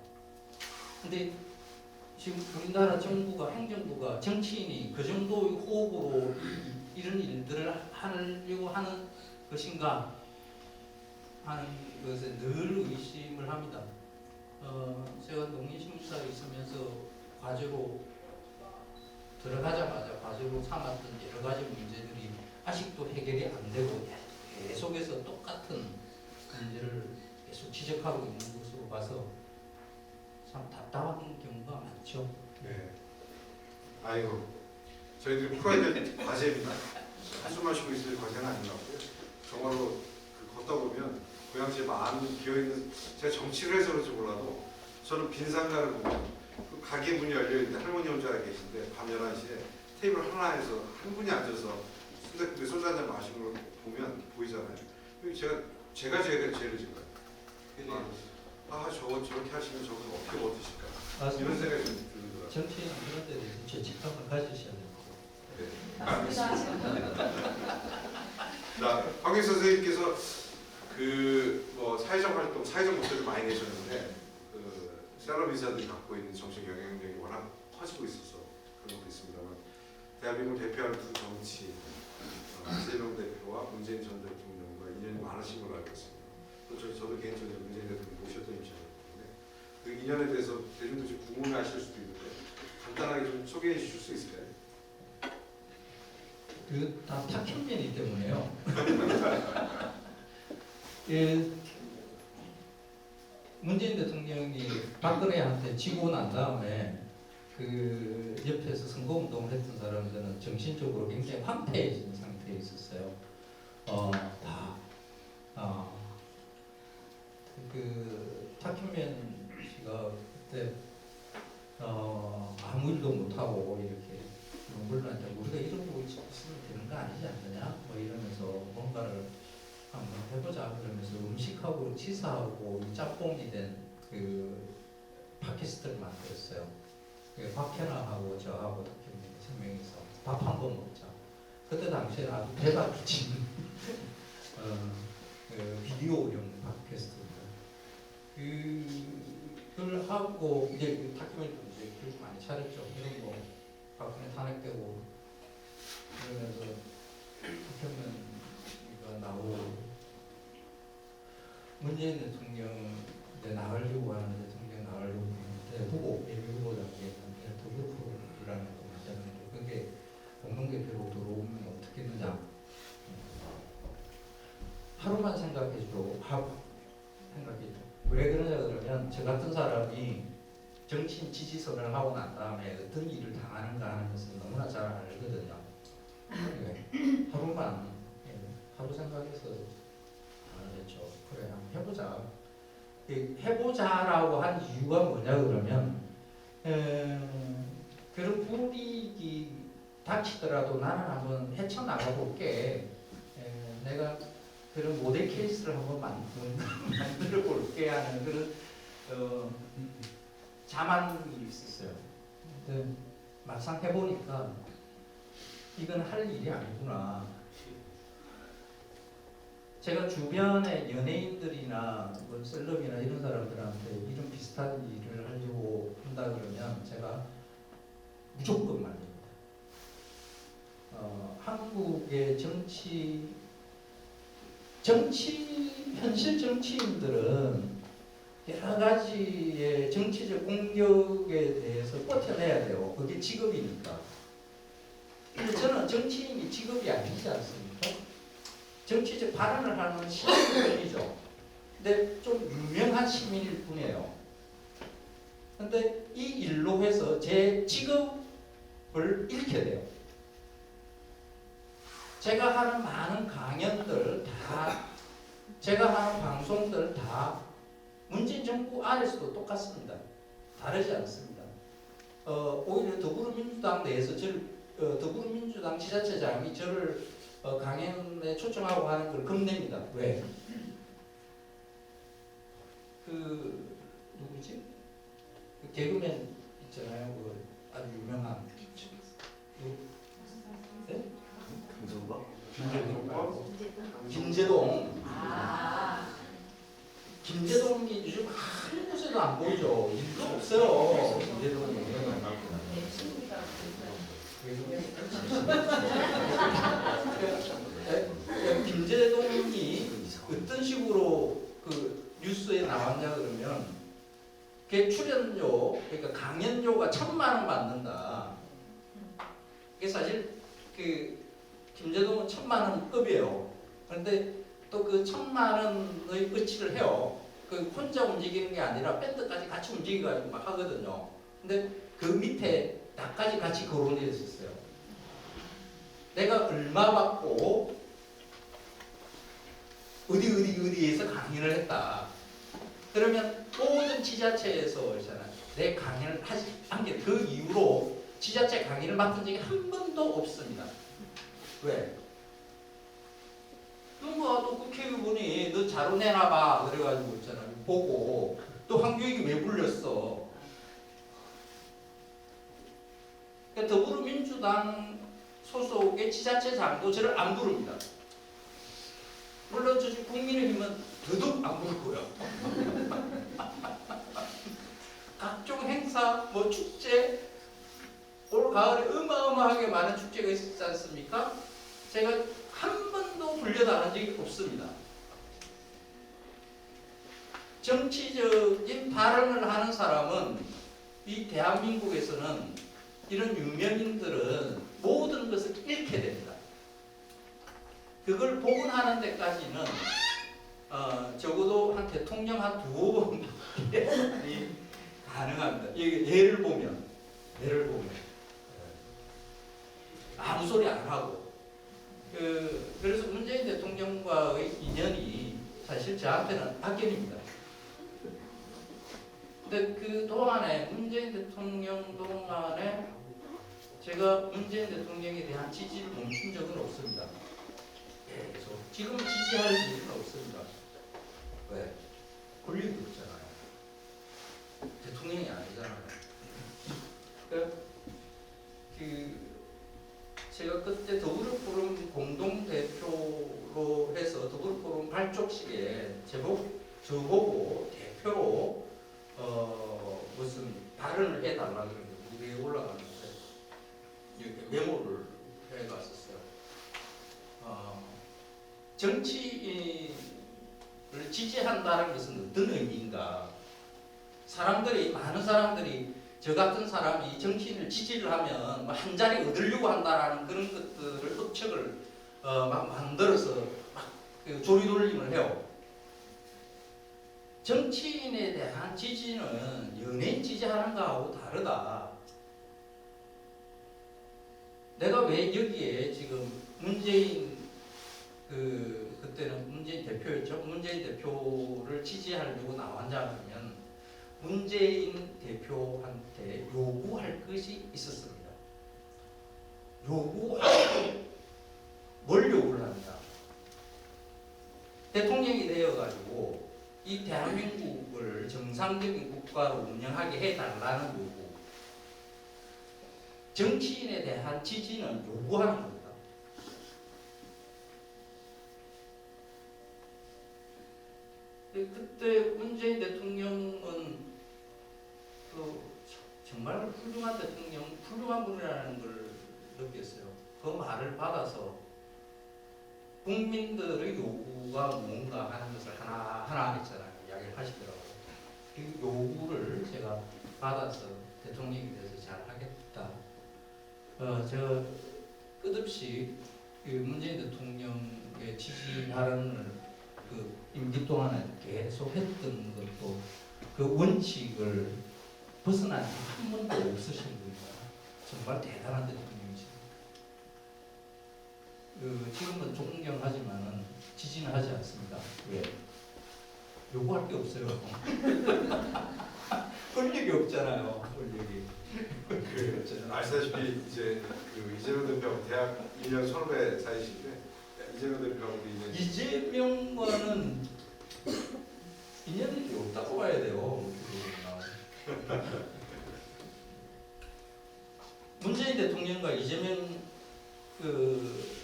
근데 지금 우리나라 정부가 행정부가 정치인이 그 정도의 호흡으로 이런 일들을 하려고 하는 것인가 하는 것에 늘 의심을 합니다. 제가 농림신문사에 있으면서 과제로 들어가자마자 과제로 삼았던 여러 가지 문제들이 아직도 해결이 안 되고 계속해서 똑같은 문제를 계속 지적하고 있는 것으로 봐서 참 답답한 경우가 많죠. 네. 아이고, 저희들이 풀어야 될 과제입니다. 한숨 마시고 있을 과제는 아닌 것 같고요. 정말로 걷다 보면 고양시에 많은 비어있는, 제가 정치를 해서 그런지 몰라도 저는 빈 상가를 보면 그 가게 문이 열려있는데 할머니 혼자 계신데 밤 11시에 테이블 하나에서 한 분이 앉아서 순댓국에 소주 한잔 마시는 걸 보면 보이잖아요. 제가 죄를 지은 거예요. 저렇게 하시면 저분 어떻게 버티실까? 이런 생각이 좀 들더라고요. 정치인 이런 데 대해서 죄책감을 가지셔야 됩니다. 네. 맞습니다. 자, 황희 선생님께서 뭐 사회적 활동, 사회적 목소리를 많이 내셨는데 셀럽 인사들이 갖고 있는 정책 영향력이 워낙 커지고 있어서 그런 것도 있습니다만 대한민국 대표하는 두 정치 이재명 대표와 문재인 전 대통령과 인연이 많으신 걸로 알고 있습니다. 또 저도 개인적으로 문재인 대통령 모셨던 입장이기 때문에 그 인연에 대해서 대중들이 궁금해하실 수도 있는데 간단하게 좀 소개해 주실 수 있을까요? 다 탁현면이기 때문에요. 문재인 대통령이 박근혜한테 지고 난 다음에 그 옆에서 선거운동을 했던 사람들은 정신적으로 굉장히 황폐해진 상태에 있었어요. 탁현면 씨가 그때 아무 일도 못하고 이렇게 물론 우리가 이러고 있으면 되는 거 아니지 않느냐 뭐 이러면서 뭔가를 한번 해보자 그러면서 음식하고 치사하고 짬뽕이 된 팟캐스트를 만들었어요. 박현아하고 저하고 세 명이서 밥 한 번 먹자. 그때 당시에 아주 대박 붙인 비디오용 팟캐스트입니다. 그걸 하고 이제 다큐멘터리 이제 교육 많이 차렸죠. 이런 거 박근혜 탄핵되고 그러면서 박현민이가 나오고 문재인 대통령 나가려고 하는 대통령 나가려고 하는데 후보 예비 후보 단계에 인터뷰 프로그램을 만드는데 그게 공동대표로 들어오면 어떻게 되냐 저 같은 사람이 정치인 지지 선언을 하고 난 다음에 어떤 일을 당하는가 하는 것은 너무나 잘 알거든요. 하루만 하루 생각해서 그렇죠. 그래 한번 해보자. 해보자라고 한 이유가 뭐냐 그러면 그런 불이익이 닥치더라도 나는 한번 헤쳐나가 볼게. 내가 그런 모델 케이스를 한번 만들어 볼게 하는 그런 자만이 있었어요. 근데 막상 해보니까 이건 할 일이 아니구나. 제가 주변에 연예인들이나 뭐 셀럽이나 이런 사람들한테 이런 비슷한 일을 하려고 한다 그러면 제가 무조건 말립니다. 한국의 현실 정치인들은 여러 가지의 정치적 공격에 대해서 버텨내야 돼요. 그게 직업이니까. 근데 저는 정치인이 직업이 아니지 않습니까? 정치적 발언을 하는 시민뿐이죠. 근데 좀 유명한 시민일 뿐이에요. 근데 이 일로 해서 제 직업을 잃게 돼요. 제가 하는 많은 강연들 다, 제가 하는 방송들 다 문재인 정부 아래서도 똑같습니다. 다르지 않습니다. 오히려 더불어민주당 내에서 더불어민주당 지자체장이 저를 강연에 초청하고 하는 걸 겁냅니다. 왜? 누구지? 그 개그맨 있잖아요. 그 아주 유명한. 네? 김제동. 김제동이 요즘 한 곳에도 안 보이죠. 일도 없어요. 김제동이. 김제동이 어떤 식으로 그 뉴스에 나왔냐 그러면 그 출연료, 그러니까 강연료가 1,000만 원 받는다. 이게 사실 그 김제동은 1,000만 원 급이에요. 그런데 또 그 1,000만 원의 의치를 해요. 그 혼자 움직이는 게 아니라 밴드까지 같이 움직여가지고 막 하거든요. 근데 그 밑에 나까지 같이 거론이 됐었어요. 내가 얼마 받고 어디에서 강연을 했다. 그러면 모든 지자체에서 내 강연을 하지 않게 그 이후로 지자체 강의를 맡은 적이 한 번도 없습니다. 왜? 누가 국회의원이 너 자료 내놔봐 그래가지고 있잖아요. 보고 또 한교육이 왜 불렸어? 그러니까 더불어민주당 소속의 지자체장도 저를 안 부릅니다. 물론 저 국민의힘은 더더욱 안 부르고요. 각종 행사, 뭐 축제, 올 가을에 어마어마하게 많은 축제가 있었지 않습니까? 제가 한 번도 불려나간 적이 없습니다. 정치적인 발언을 하는 사람은 이 대한민국에서는 이런 유명인들은 모든 것을 잃게 됩니다. 그걸 복원하는 데까지는 적어도 한 대통령 한 2번밖에 가능합니다. 예를 보면 아무 소리 안 하고 그래서 문재인 대통령과의 인연이 사실 저한테는 악연입니다. 근데 그 동안에 문재인 대통령 동안에 제가 문재인 대통령에 대한 지지를 멈춘 적은 없습니다. 계속 지금 지지할 이유는 없습니다. 왜? 권력이 없잖아요. 대통령이 아니잖아요. 그러니까 제가 그때 더불어포럼 공동대표로 해서 더불어포럼 발족식에 저보고 대표로 무슨 발언을 해달라 그러는데 무대에 올라갔는데 메모를 해갔었어요. 정치인을 지지한다는 것은 어떤 의미인가? 많은 사람들이 저 같은 사람이 정치인을 지지를 하면 한 자리 얻으려고 한다라는 그런 것들을 억측을 막 만들어서 막 조리돌림을 해요. 정치인에 대한 지지는 연예인 지지하는 거하고 다르다. 내가 왜 여기에 지금 문재인 그때는 문재인 대표였죠. 문재인 대표를 지지하려고 나왔냐면 문재인 대표한테 요구할 것이 있었습니다. 뭘 요구를 합니다. 대통령이 되어가지고 이 대한민국을 정상적인 국가로 운영하게 해달라는 요구. 정치인에 대한 지지는 요구하는 겁니다. 그때 문재인 대통령은 정말 훌륭한 대통령, 훌륭한 분이라는 걸 느꼈어요. 그 말을 받아서 국민들의 요구가 뭔가 하는 것을 하나하나 했잖아요. 이야기를 하시더라고요. 그 요구를 제가 받아서 대통령이 돼서 잘 하겠다. 저 끝없이 문재인 대통령의 지지하는 그 임기 동안에 계속 했던 것도 그 원칙을 벗어난 한 번도 없으신 분이다. 정말 대단한 대통령이십니다. 지금은 존경하지만은 지지는 하지 않습니다. 왜? 요구할 게 없어요. 권력이 없잖아요. 권력이. 아시다시피 이제 이재명 대표하고 대학 2년 선후배 사이신데 이재명 대표하고 우리 이재명과는 인연이 없다고 봐야 돼요. 문재인 대통령과 이재명 그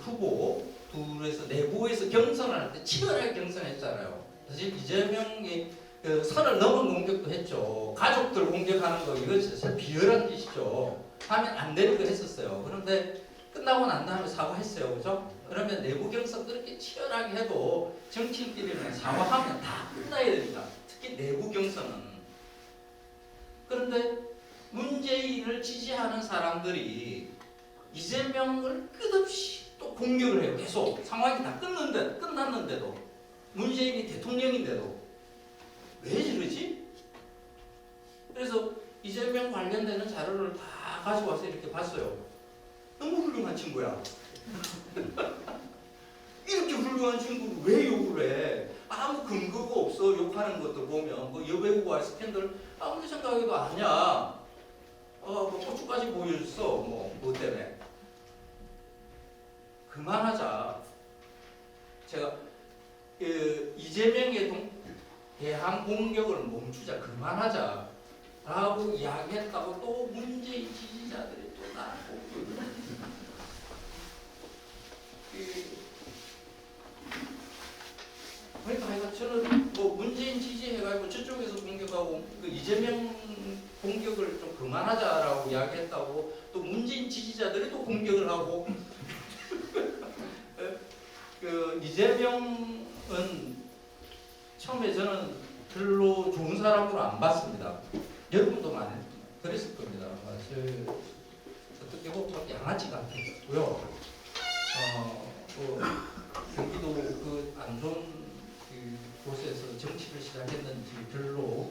후보 둘에서 내부에서 경선할 때 치열하게 경선했잖아요. 사실 이재명이 선을 넘은 공격도 했죠. 가족들 공격하는 거 이거 진짜 비열한 짓이죠. 하면 안 되는 거 했었어요. 그런데 끝나고 난 다음에 사과했어요. 그죠? 그러면 내부 경선 그렇게 치열하게 해도 정치인끼리는 사과하면 다 끝나야 됩니다. 특히 내부 경선은. 그런데 문재인을 지지하는 사람들이 이재명을 끝없이 또 공격을 해요. 계속 상황이 다 끝났는데도 문재인이 대통령인데도 왜 이러지? 그래서 이재명 관련되는 자료를 다 가져와서 이렇게 봤어요. 너무 훌륭한 친구야. 이렇게 훌륭한 친구를 왜 욕을 해? 아무 근거가 없어. 욕하는 것도 보면 뭐 여배우와 스캔들 아무리 생각해도 아니야. 뭐 고추까지 보여줬어. 뭐 때문에. 그만하자. 제가 이재명의 대항 공격을 멈추자. 그만하자. 라고 이야기했다고 또 문재인 지지자들이 또 나를 공격을 그러니까 저는 뭐 문재인 지지해가지고 저쪽에서 공격하고 그 이재명 공격을 좀 그만하자라고 이야기했다고 또 문재인 지지자들이 또 공격을 하고 그 이재명은 처음에 저는 별로 좋은 사람으로 안 봤습니다. 여러분도 많이 그랬을 겁니다. 어떻게 보면 양아치 같았고요. 경기도 그 안 좋은 곳에서 정치를 시작했는지 별로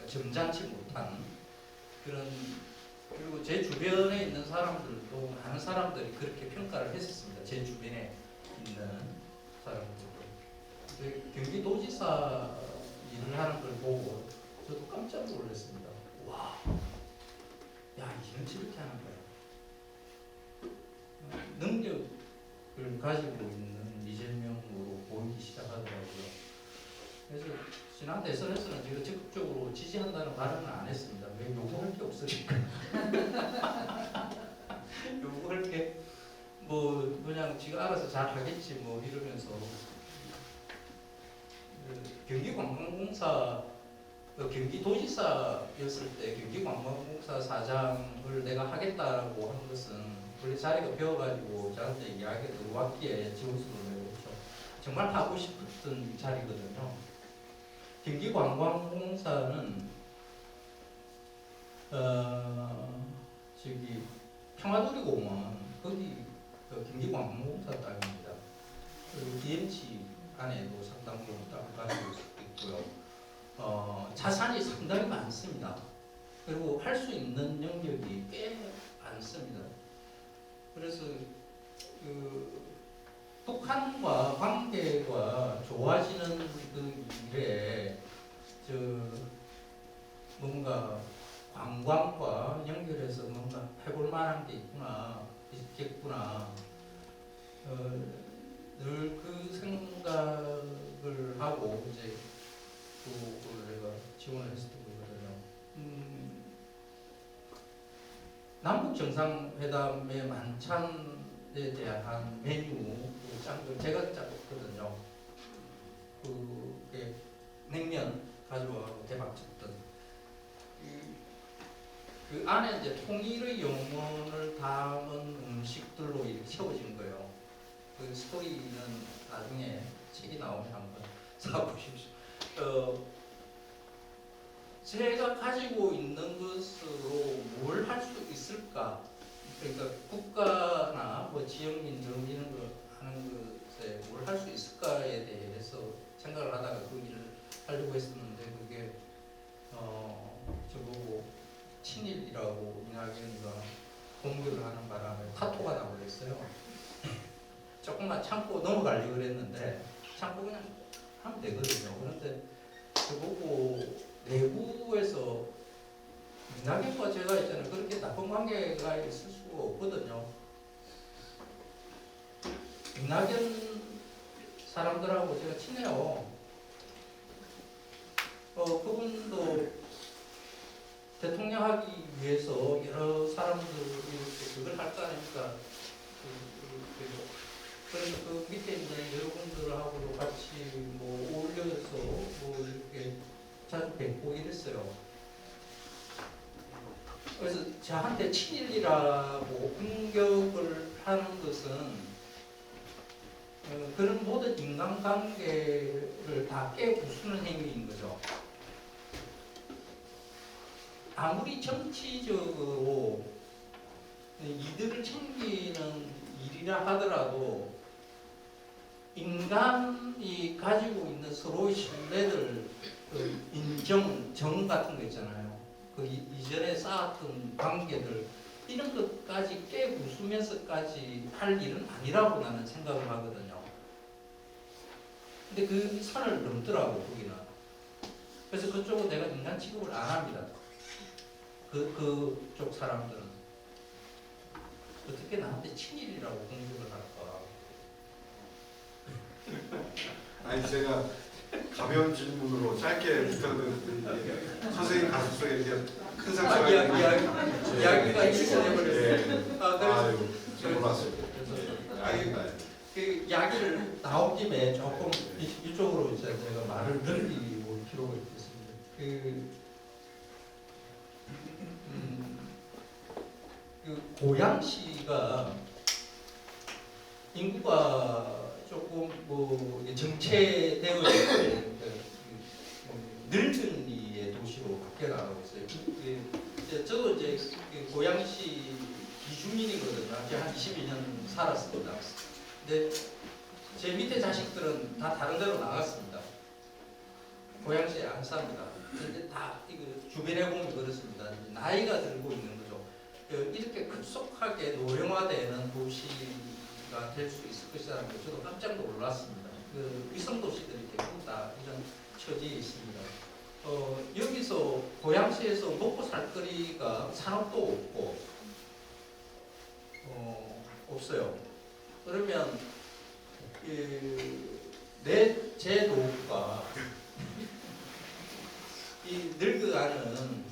점잖지 못한 그런, 그리고 제 주변에 있는 사람들도 많은 사람들이 그렇게 평가를 했었습니다. 제 주변에 있는 사람들도. 경기도지사 일을 하는 걸 보고 저도 깜짝 놀랐습니다. 와, 야, 이런 저렇게 하는 거야. 능력을 가지고 있는 이재명으로 보이기 시작하더라고요. 그래서 지난 대선에서는 제가 적극적으로 지지한다는 발언은 안 했습니다. 왜? 요구할 게 없으니까. 요구할 게 뭐 그냥 지가 알아서 잘 하겠지 뭐 이러면서. 경기관광공사 경기도지사였을 때 경기관광공사 사장을 내가 하겠다라고 한 것은 원래 자리가 비어가지고 저한테 이야기가 들어왔기에 지원서를 내고죠. 정말 하고 싶었던 자리거든요. 경기관광공사는 저기 평화도리공원 거기 경기관광공사 땅입니다. 그리고 DMC 안에도 상당 부분 땅을 가지고 있고요. 자산이 상당히 많습니다. 그리고 할 수 있는 영역이 꽤 많습니다. 그래서 그 북한과 관계가 좋아지는 그 일에 뭔가 관광과 연결해서 뭔가 해볼 만한 게 있겠구나. 늘 그 생각을 하고 이제 그걸 내가 지원을 했었던 거거든요. 남북 정상회담의 만찬에 대한 메뉴 짠걸 제가 짰거든요. 그게 냉면 가져와서 대박 쳤던 그 안에 이제 통일의 영혼을 담은 음식들로 이렇게 채워진 거예요. 그 스토리는 나중에 책이 나오면 한번 사보십시오. 제가 가지고 있는 것으로 뭘 할 수 있을까? 그러니까 국가나 뭐 지역민들 이런 거 하는 것에 뭘 할 수 있을까에 대해서 생각을 하다가 그 일을 하려고 했었는데 그게 저보고 친일이라고 이낙연이가 공격을 하는 바람에 타토가 나고 그랬어요. 조금만 참고 넘어가려고 그랬는데 참고 그냥 하면 되거든요. 그런데 저보고 내부에서 이낙연과 제가 있잖아요. 그렇게 나쁜 관계가 있을 수가 없거든요. 이낙연 사람들하고 제가 친해요. 그분도 대통령 하기 위해서 여러 사람들이 그걸 할 거 아닙니까? 그래서 그 밑에 있는 여러분들하고도 같이 뭐 어울려서 뭐 이렇게 자주 뵙고 이랬어요. 그래서 저한테 친일이라고 공격을 하는 것은 그런 모든 인간관계를 다 깨부수는 행위인 거죠. 아무리 정치적으로 이득을 챙기는 일이라 하더라도 인간이 가지고 있는 서로의 신뢰들, 그 인정, 정 같은 거 있잖아요. 그 이전에 쌓았던 관계들 이런 것까지 깨부수면서까지 할 일은 아니라고 나는 생각을 하거든요. 근데 그 선을 넘더라고 거기는. 그래서 그쪽은 내가 인간 취급을 안 합니다. 그쪽 사람들은 어떻게 나한테 친일이라고 공격을 할까? 아니 제가 가벼운 질문으로 짧게 부탁드렸는데 선생님 가슴 속에 이렇게 큰 상처가 이야기가 이렇게 돼버렸어요. 아유, 저 몰랐어요. 아닙니다. 그 이야기를 나온 김에 조금 이쪽으로 이제 제가 말을 늘리고 필요가 있겠습니다. 그 고양시가 인구가 조금 뭐 정체되어 있는 늙은 이의 도시로 바뀌어나가고 있어요. 저도 이제 고양시 이주민이거든요. 한 22년 살았습니다. 근데 제 밑에 자식들은 다 다른 데로 나갔습니다. 고양시에 안 삽니다. 근데 다 이거 주변에 보면 그렇습니다. 나이가 들고 있는 거죠. 이렇게 급속하게 노령화되는 도시가 될 수 있을 것이라는 걸 저도 깜짝 놀랐습니다. 그 위성 도시들이 대부분 다 이런 처지에 있습니다. 여기서 고양시에서 먹고 살 거리가 산업도 없고 없어요. 그러면 제 노후가 이 늙어가는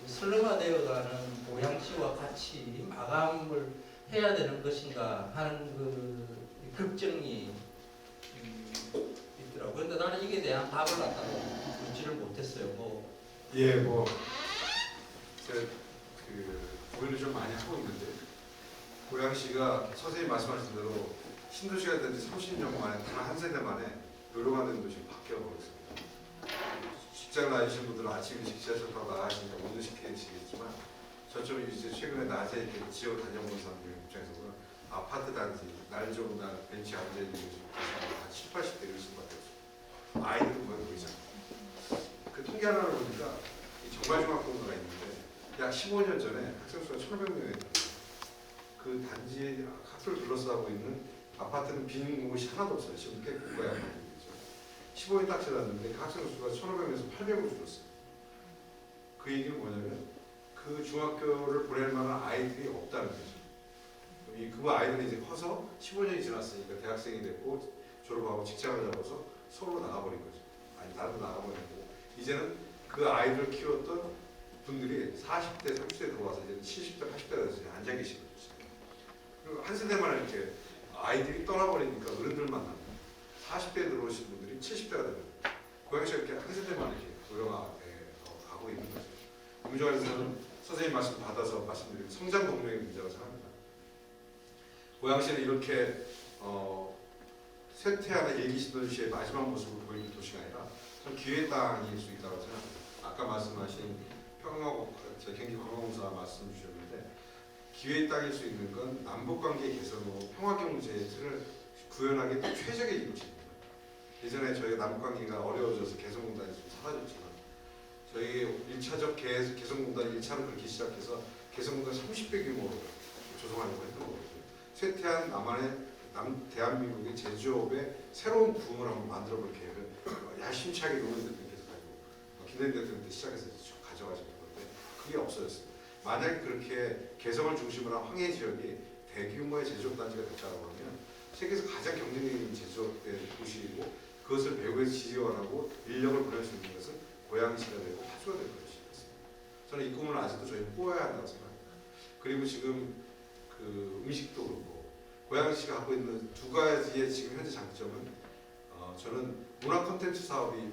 슬럼화되어가는 고양시와 같이 마감을 해야 되는 것인가 하는 그 걱정이 있더라고요. 그런데 나는 이게 대한 답을 갖다가 주지를 못했어요. 예, 제가 고민을 좀 많이 하고 있는데 고양시가 선생님 말씀하신 대로 신도시가 된 지 30년 만에 단 한 세대 만에 노령화 된 도시로 바뀌어버렸습니다. 직장 다니시는 분들은 아침 일찍 지하철 타고 나가시니까 못 느끼시겠지만 저처럼 이제 최근에 낮에 이렇게 지역 다녀보는 사람들 입장에서 보면 아파트 단지 날 좋은 날 벤치에 앉아있는 모습 한 7, 80대 이러신 것 같아요. 아이들은 거의 보이지 않아요. 그 통계 하나를 보니까 이 정말 중학교가 있는데 약 15년 전에 학생 수가 1,500명이었어요. 그 단지에 학교를 둘러싸고 있는 아파트는 빈 곳이 하나도 없어요. 지금 꽤 고가의 아파트죠. 15년 딱 지났는데 그 학생 수가 1,500에서 800으로 줄었어요. 그 얘기는 뭐냐면 그 중학교를 보낼 만한 아이들이 없다는 거죠. 그 아이들이 이제 커서 15년이 지났으니까 대학생이 됐고 졸업하고 직장을 잡아서 서울로 나가버린 거죠. 아니 다른 데 나가버리고 이제는 그 아이들을 키웠던 분들이 40대, 30대 들어와서 이제 70대, 80대가 돼서 앉아 계시는 거죠. 그리고 한 세대만 이렇게 아이들이 떠나버리니까 어른들만 남는 40대에 들어오신 분들이 70대가 되는 거예요. 고양시가 이렇게 한 세대만 이렇게 고령화돼 가고 있는 거죠. 김종환에서는 선생님 말씀 받아서 말씀드리면 성장 동력의 문제라고 생각합니다. 고양시는 이렇게 쇠퇴하는 일기시도시의 마지막 모습을 보이는 도시가 아니라 좀 기회의 땅일 수 있다고 생각합니다. 아까 말씀하신 경기관광공사 말씀 주셨는데 기회의 땅일 수 있는 건 남북관계 개선으로 평화경제를 구현하기 최적의 이곳입니다. 예전에 저희가 남북관계가 어려워져서 개성공단이 좀 사라졌지만 저희 1차적 개성공단 1차로 그렇게 시작해서 개성공단 30배 규모로 조성하려고 했던 거거든요. 쇠퇴한 대한민국의 제조업의 새로운 붐을 한번 만들어볼 계획을 야심차게 노무현 대통령께서 가지고 김대중 대통령 때 시작해서 가져가신 건데 그게 없어졌습니다. 만약 그렇게 개성을 중심으로 한 황해 지역이 대규모의 제조업 단지가 됐다고 하면 세계에서 가장 경쟁력 있는 제조업의 도시이고 그것을 배후에서 지원하고 인력을 보낼 수 있는 것은 고양시가 되고 파주가 될 것이었습니다. 저는 이 꿈을 아직도 저희는 꾸어야 한다고 생각합니다. 그리고 지금 그 음식도 그렇고 고양시가 갖고 있는 두 가지의 지금 현재 장점은 저는 문화 콘텐츠 사업이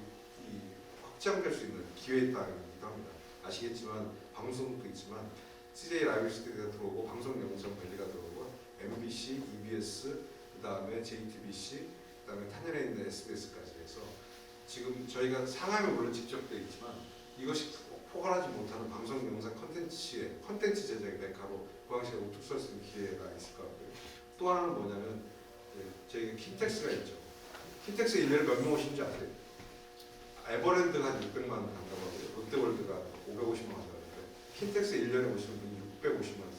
확장될 수 있는 기회의 땅이기도 합니다. 아시겠지만 방송도 있지만 CJ 라이브 시대가 들어오고 방송 영상 관리가 들어오고 MBC, EBS, 그다음에 JTBC, 그다음에 탄현에 있는 SBS까지 해서 지금 저희가 상암에 물론 직접 되어 있지만 이것이 포괄하지 못하는 방송 영상 컨텐츠 제작의 메카로 고양시가 우뚝 설 수 있는 기회가 있을 것 같고요. 또 하나는 뭐냐면 저희가 킨텍스가 있죠. 킨텍스 1년에 몇 명 오시는지 아세요? 에버랜드가 한 600만 원 간다고 하고요. 롯데월드가 550만 원 가는데 킨텍스 1년에 오시는 분이 650만 원.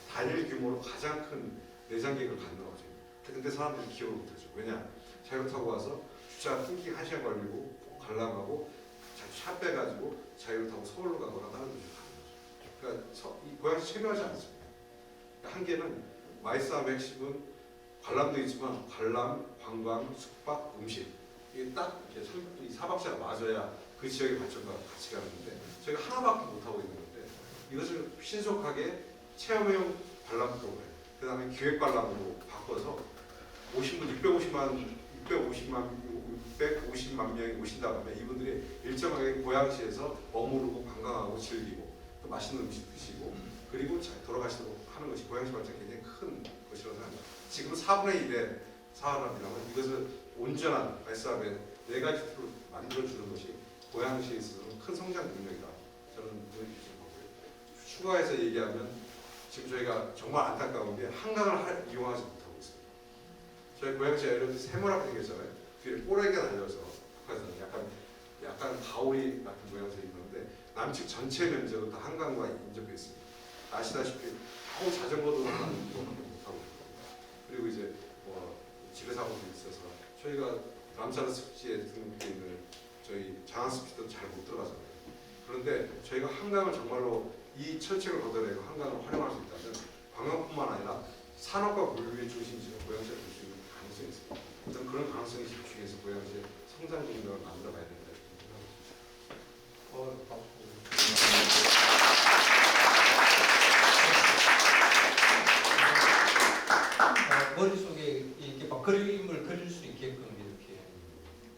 단일 규모로 가장 큰 내장객을 갖는 거죠. 근데 사람들이 기억을 못하죠. 왜냐? 자유로 타고 와서 주차 끊기 1시간 걸리고 관람하고 차 빼가지고 자유로 타고 서울로 가거나 다른 데로 가는 거죠. 그러니까 이 고양시 참여하지 않습니다. 한계는 마이스함의 핵심은 관람도 있지만 관람, 관광, 숙박, 음식 이게 딱 이렇게 4박자가 맞아야 그 지역의 발전과 같이 가는데 저희가 하나밖에 못하고 있는 건데 이것을 신속하게 체험형 관람 프로그램 그 다음에 기획 관람으로 바꿔서 오신 분 650만 명이 오신다고 하면 이분들이 일정하게 고양시에서 머무르고 관광하고 즐기고 또 맛있는 음식 드시고 그리고 돌아가시도록 하는 것이 고양시 발전에 굉장히 큰 것이라고 생각합니다. 지금 4분의 1의 사람이라면 이것을 온전한 SR의 4가지 틀로 만들어주는 것이 고양시에 있어서는 큰 성장 능력이다. 저는 그렇게 생각하고요. 추가해서 얘기하면 지금 저희가 정말 안타까운 게 한강을 이용하지 못하고 있습니다. 저희 고양시에 예를 들어서 세모나게 생겼잖아요. 뒤에 꼬레기가 달려서 약간 가오리 같은 모양새 있는데 남측 전체 면적은 다 한강과 인접해 있습니다. 아시다시피 아무 자전거도 하는 것밖에 못하고 있거든요. 그리고 이제 지뢰사고도 있어서 저희가 남산의 습지에 등록되어 있는 저희 장안습지도 잘 못 들어가잖아요. 그런데 저희가 한강을 정말로 이 철책을 걷어내고 한강을 활용할 수 있다면 관광뿐만 아니라 산업과 물류의 중심지로 고양시가 될 수 있는 가능성이 있습니다. 저는 그런 가능성이 집중해서 고양시의 성장 동력을 만들어 가야 된다 이렇게 생각합니다. 머릿속에 이렇게 막 그림을 그릴 수 있게끔 이렇게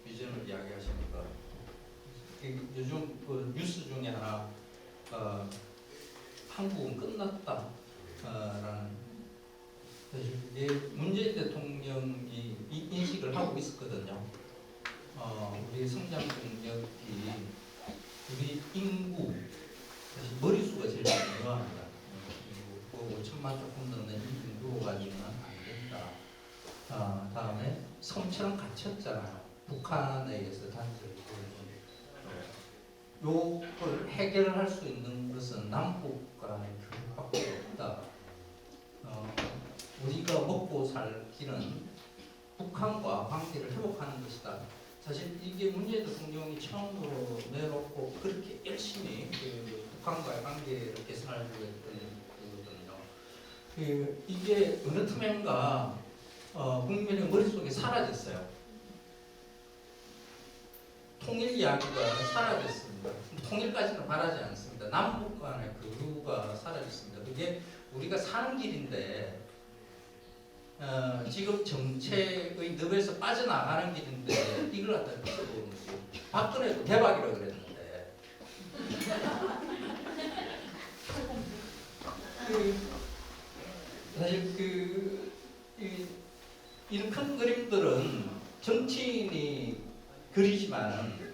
비전을 이야기하시니까 요즘 그 뉴스 중에 하나 한국은 끝났다 라는 이게 문재인 대통령이 이 인식을 하고 있었거든요. 우리 성장 동력이 우리 인구 머릿수가 제일 중요합니다. 5천만 조금 넘는 인구로 가지고는 다음에 섬처럼 갇혔잖아요. 북한에 의해서 단절이 요걸 해결할 수 있는 것은 남북 간의 교류밖에 없다. 우리가 먹고 살 길은 북한과 관계를 회복하는 것이다. 사실 이게 문재인 대통령이 처음으로 내놓고 그렇게 열심히 그 북한과의 관계를 개선하려고 했던 거거든요. 이게 어느 틈엔가 국민의 머릿속에 사라졌어요. 통일 이야기가 사라졌습니다. 통일까지는 바라지 않습니다. 남북 간의 교류가 사라졌습니다. 그게 우리가 사는 길인데 지금 정책의 늪에서 빠져나가는 길인데 이걸 갖다 비춰보는 거지. 박근혜도 대박이라고 그랬는데 사실 이런 큰 그림들은 정치인이 그리지만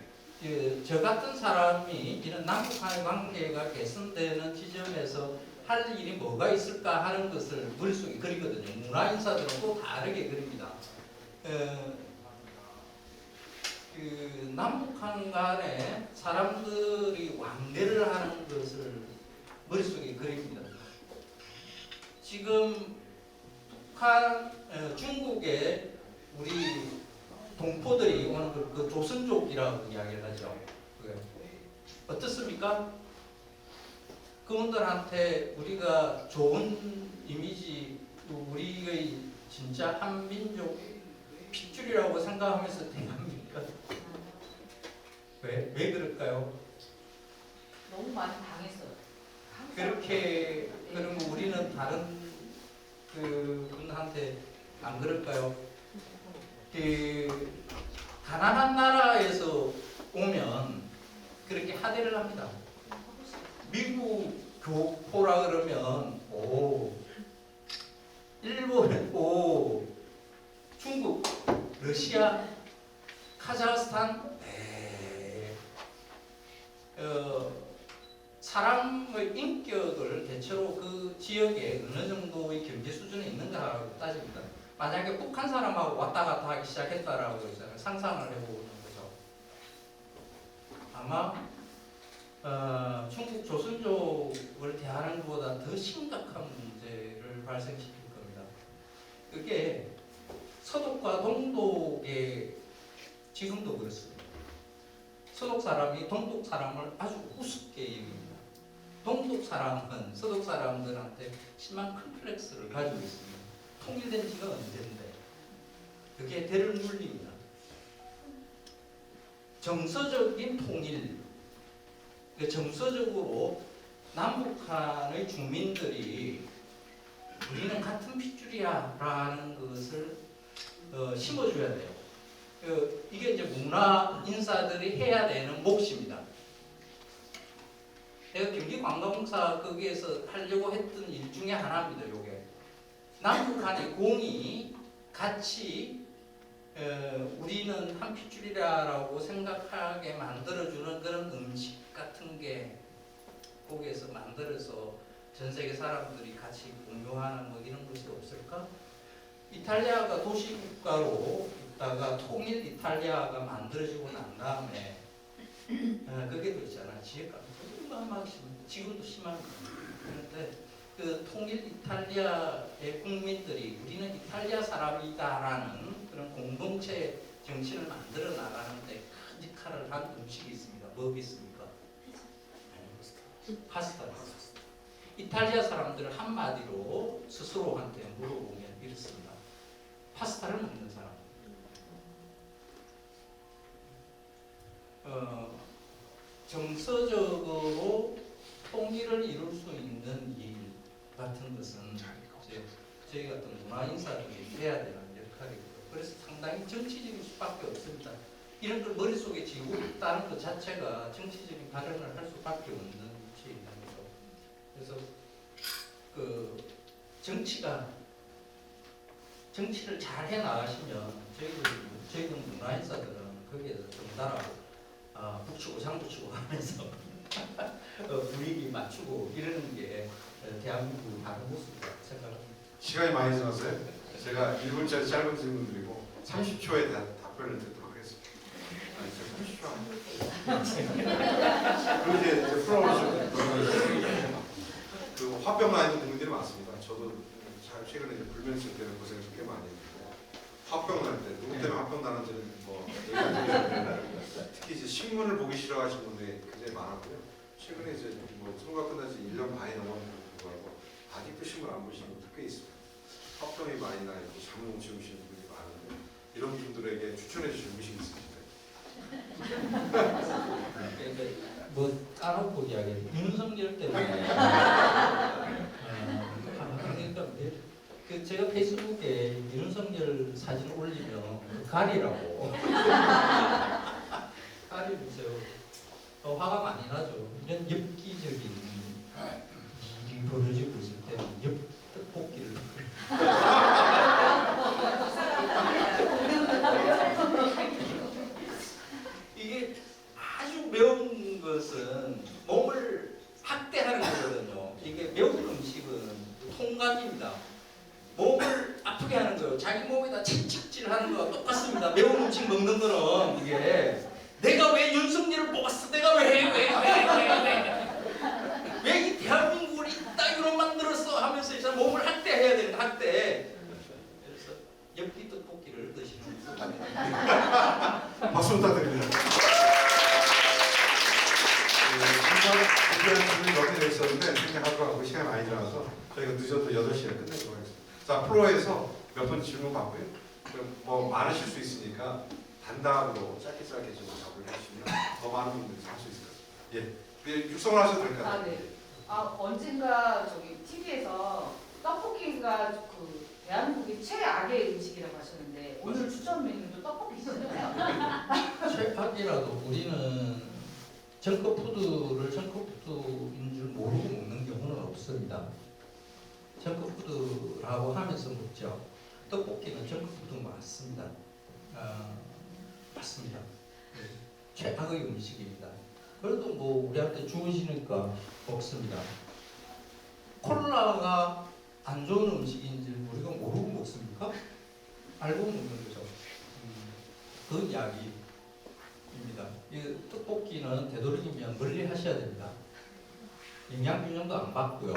저 같은 사람이 이런 남북한의 관계가 개선되는 지점에서 할 일이 뭐가 있을까 하는 것을 머릿속에 그리거든요. 문화인사들은 또 다르게 그립니다. 남북한 간에 사람들이 왕래를 하는 것을 머릿속에 그립니다. 지금 북한, 중국에 우리 동포들이 오는 그 조선족이라고 이야기를 하죠. 어떻습니까? 그분들한테 우리가 좋은 이미지, 우리의 진짜 한민족 핏줄이라고 생각하면서 대합니까? 왜 그럴까요? 너무 많이 당했어요. 그렇게 그러면 우리는 다른 그분한테 안 그럴까요? 가난한 나라에서 오면 그렇게 하대를 합니다. 미국 교포라 그러면 오, 일본 오, 중국, 러시아, 카자흐스탄 사람의 인격을 대체로 그 지역에 어느 정도의 경제 수준에 있는가라고 따집니다. 만약에 북한 사람하고 왔다 갔다 하기 시작했다라고 했잖아요. 상상을 해보는 거죠. 아마 중국 조선족을 대하는 것보다 더 심각한 문제를 발생시킬 겁니다. 그게 서독과 동독에 지금도 그렇습니다. 서독 사람이 동독 사람을 아주 우습게 여깁니다. 동독 사람은 서독 사람들한테 심한 컴플렉스를 가지고 있습니다. 통일된 지가 언젠데 그게 대를 물립니다. 정서적인 통일, 정서적으로 남북한의 주민들이 우리는 같은 핏줄이야 라는 것을 심어줘야 돼요. 이게 이제 문화 인사들이 해야 되는 몫입니다. 내가 경기관광공사 거기에서 하려고 했던 일 중에 하나입니다. 요게 남북한의 공이 같이 우리는 한 핏줄이라고 생각하게 만들어주는 그런 음식 같은 게 거기에서 만들어서 전 세계 사람들이 같이 공유하는 뭐 이런 것이 없을까? 이탈리아가 도시국가로 있다가 통일 이탈리아가 만들어지고 난 다음에 그게 또 있잖아. 지역감 얼마나 심합니다. 지금도 심합니다. 그런데 그 통일 이탈리아의 국민들이 우리는 이탈리아 사람이다라는 그런 공동체 정신을 만들어 나가는데 큰 역할을 한 음식이 있습니다. 뭐가 있습니까? 파스타. 이탈리아 사람들은 한마디로 스스로한테 물어보면 이렇습니다. 파스타를 먹는 사람. 정서적으로 통일을 이룰 수 있는 일 같은 것은 이제 저희 같은 문화인사들이 해야 되는 역할이고요. 그래서 상당히 정치적일 수밖에 없습니다. 이런 걸 머릿속에 지고 있다는 것 자체가 정치적인 발언을 할 수밖에 없는 위치입니다. 그래서 그 정치를 잘 해 나가시면 저희들 문화인사들은 거기에서 정달하고 북치고 장구치고 하면서 분위기 맞추고 이러는 게 대한민국의 다른 모습이라고 생각합니다. 시간이 많이 지났어요. 제가 1분짜리 짧은 질문 드리고 30초에 답변을 듣도록 하겠습니다. 아니, 30초 그리고 이제 프로모션 그 화병 나 있는 분들이 많습니다. 저도 최근에 이제 불면증 때문에 고생을 꽤 많이 했는데 화병 날 때 누구 때문에 화병 나는지는 뭐 특히 이제 신문을 보기 싫어하시는 분들이 굉장히 많았고요. 최근에 이제 뭐 선거가 끝난 지 1년 반이 넘었는데도 불구하고 아직도 신문 안 보시는 분들 꽤 있습니다. 화병이 많이 나 있고 잠 못 주무시는 분들이 많은데 이런 분들에게 추천해 주실 음식이 있으실까요? 뭐 까놓고 이야기 윤석열 때문에 그러니까 그 제가 페이스북에 윤석열 사진을 올리면 그 가리라고 가리 보세요. 화가 많이 나죠. 이런 엽기적인 일이 벌어지고 있을 때는 엽떡볶이를 이게 아주 매운 것은 몸을 학대하는 거거든요. 이게 매운 음식은 통감입니다. 몸을 아프게 하는 거예요. 자기 몸에다 채찍질하는 거와 똑같습니다. 매운 음식 먹는 거는 이게 내가 왜 윤석열을 뽑았어? 내가 왜 이 대한민국을 이따위로 만들었어? 하면서 이제 몸을 학대해야 되는 학대. 그래서 엽기 떡볶이를 드시는 겁니다. 박수 부탁드립니다. 준비한 질문이 몇 개 있었는데 생략하도록 하고 시간이 많이 들어서 저희가 늦어도 8시에 끝내도록 하겠습니다. 자, 프로에서 몇 분 질문 받고요. 뭐 많으실 수 있으니까 단답으로 짧게 좀 답을 해주시면 더 많은 분들이 할 수 있을 것 같습니다. 예, 육성을 하셔도 될 것 같아요. 네. 언젠가 저기 TV에서 떡볶이가 그 대한민국의 최악의 음식이라고 하셨는데 오늘 추천 메뉴도 떡볶이잖아요. 최악이라도 우리는 정크푸드를 정크푸드인 줄 모르고 먹는 경우는 없습니다. 정크푸드라고 하면서 먹죠. 떡볶이는 정크푸드 맞습니다. 맞습니다. 네. 최악의 음식입니다. 그래도 뭐 우리한테 주어지니까 먹습니다. 콜라가 안 좋은 음식인지 우리가 모르고 먹습니까? 알고 먹는 거죠. 그 이야기입니다. 이 떡볶이는 되도록이면 멀리 하셔야 됩니다. 영양균형도 안 받고요.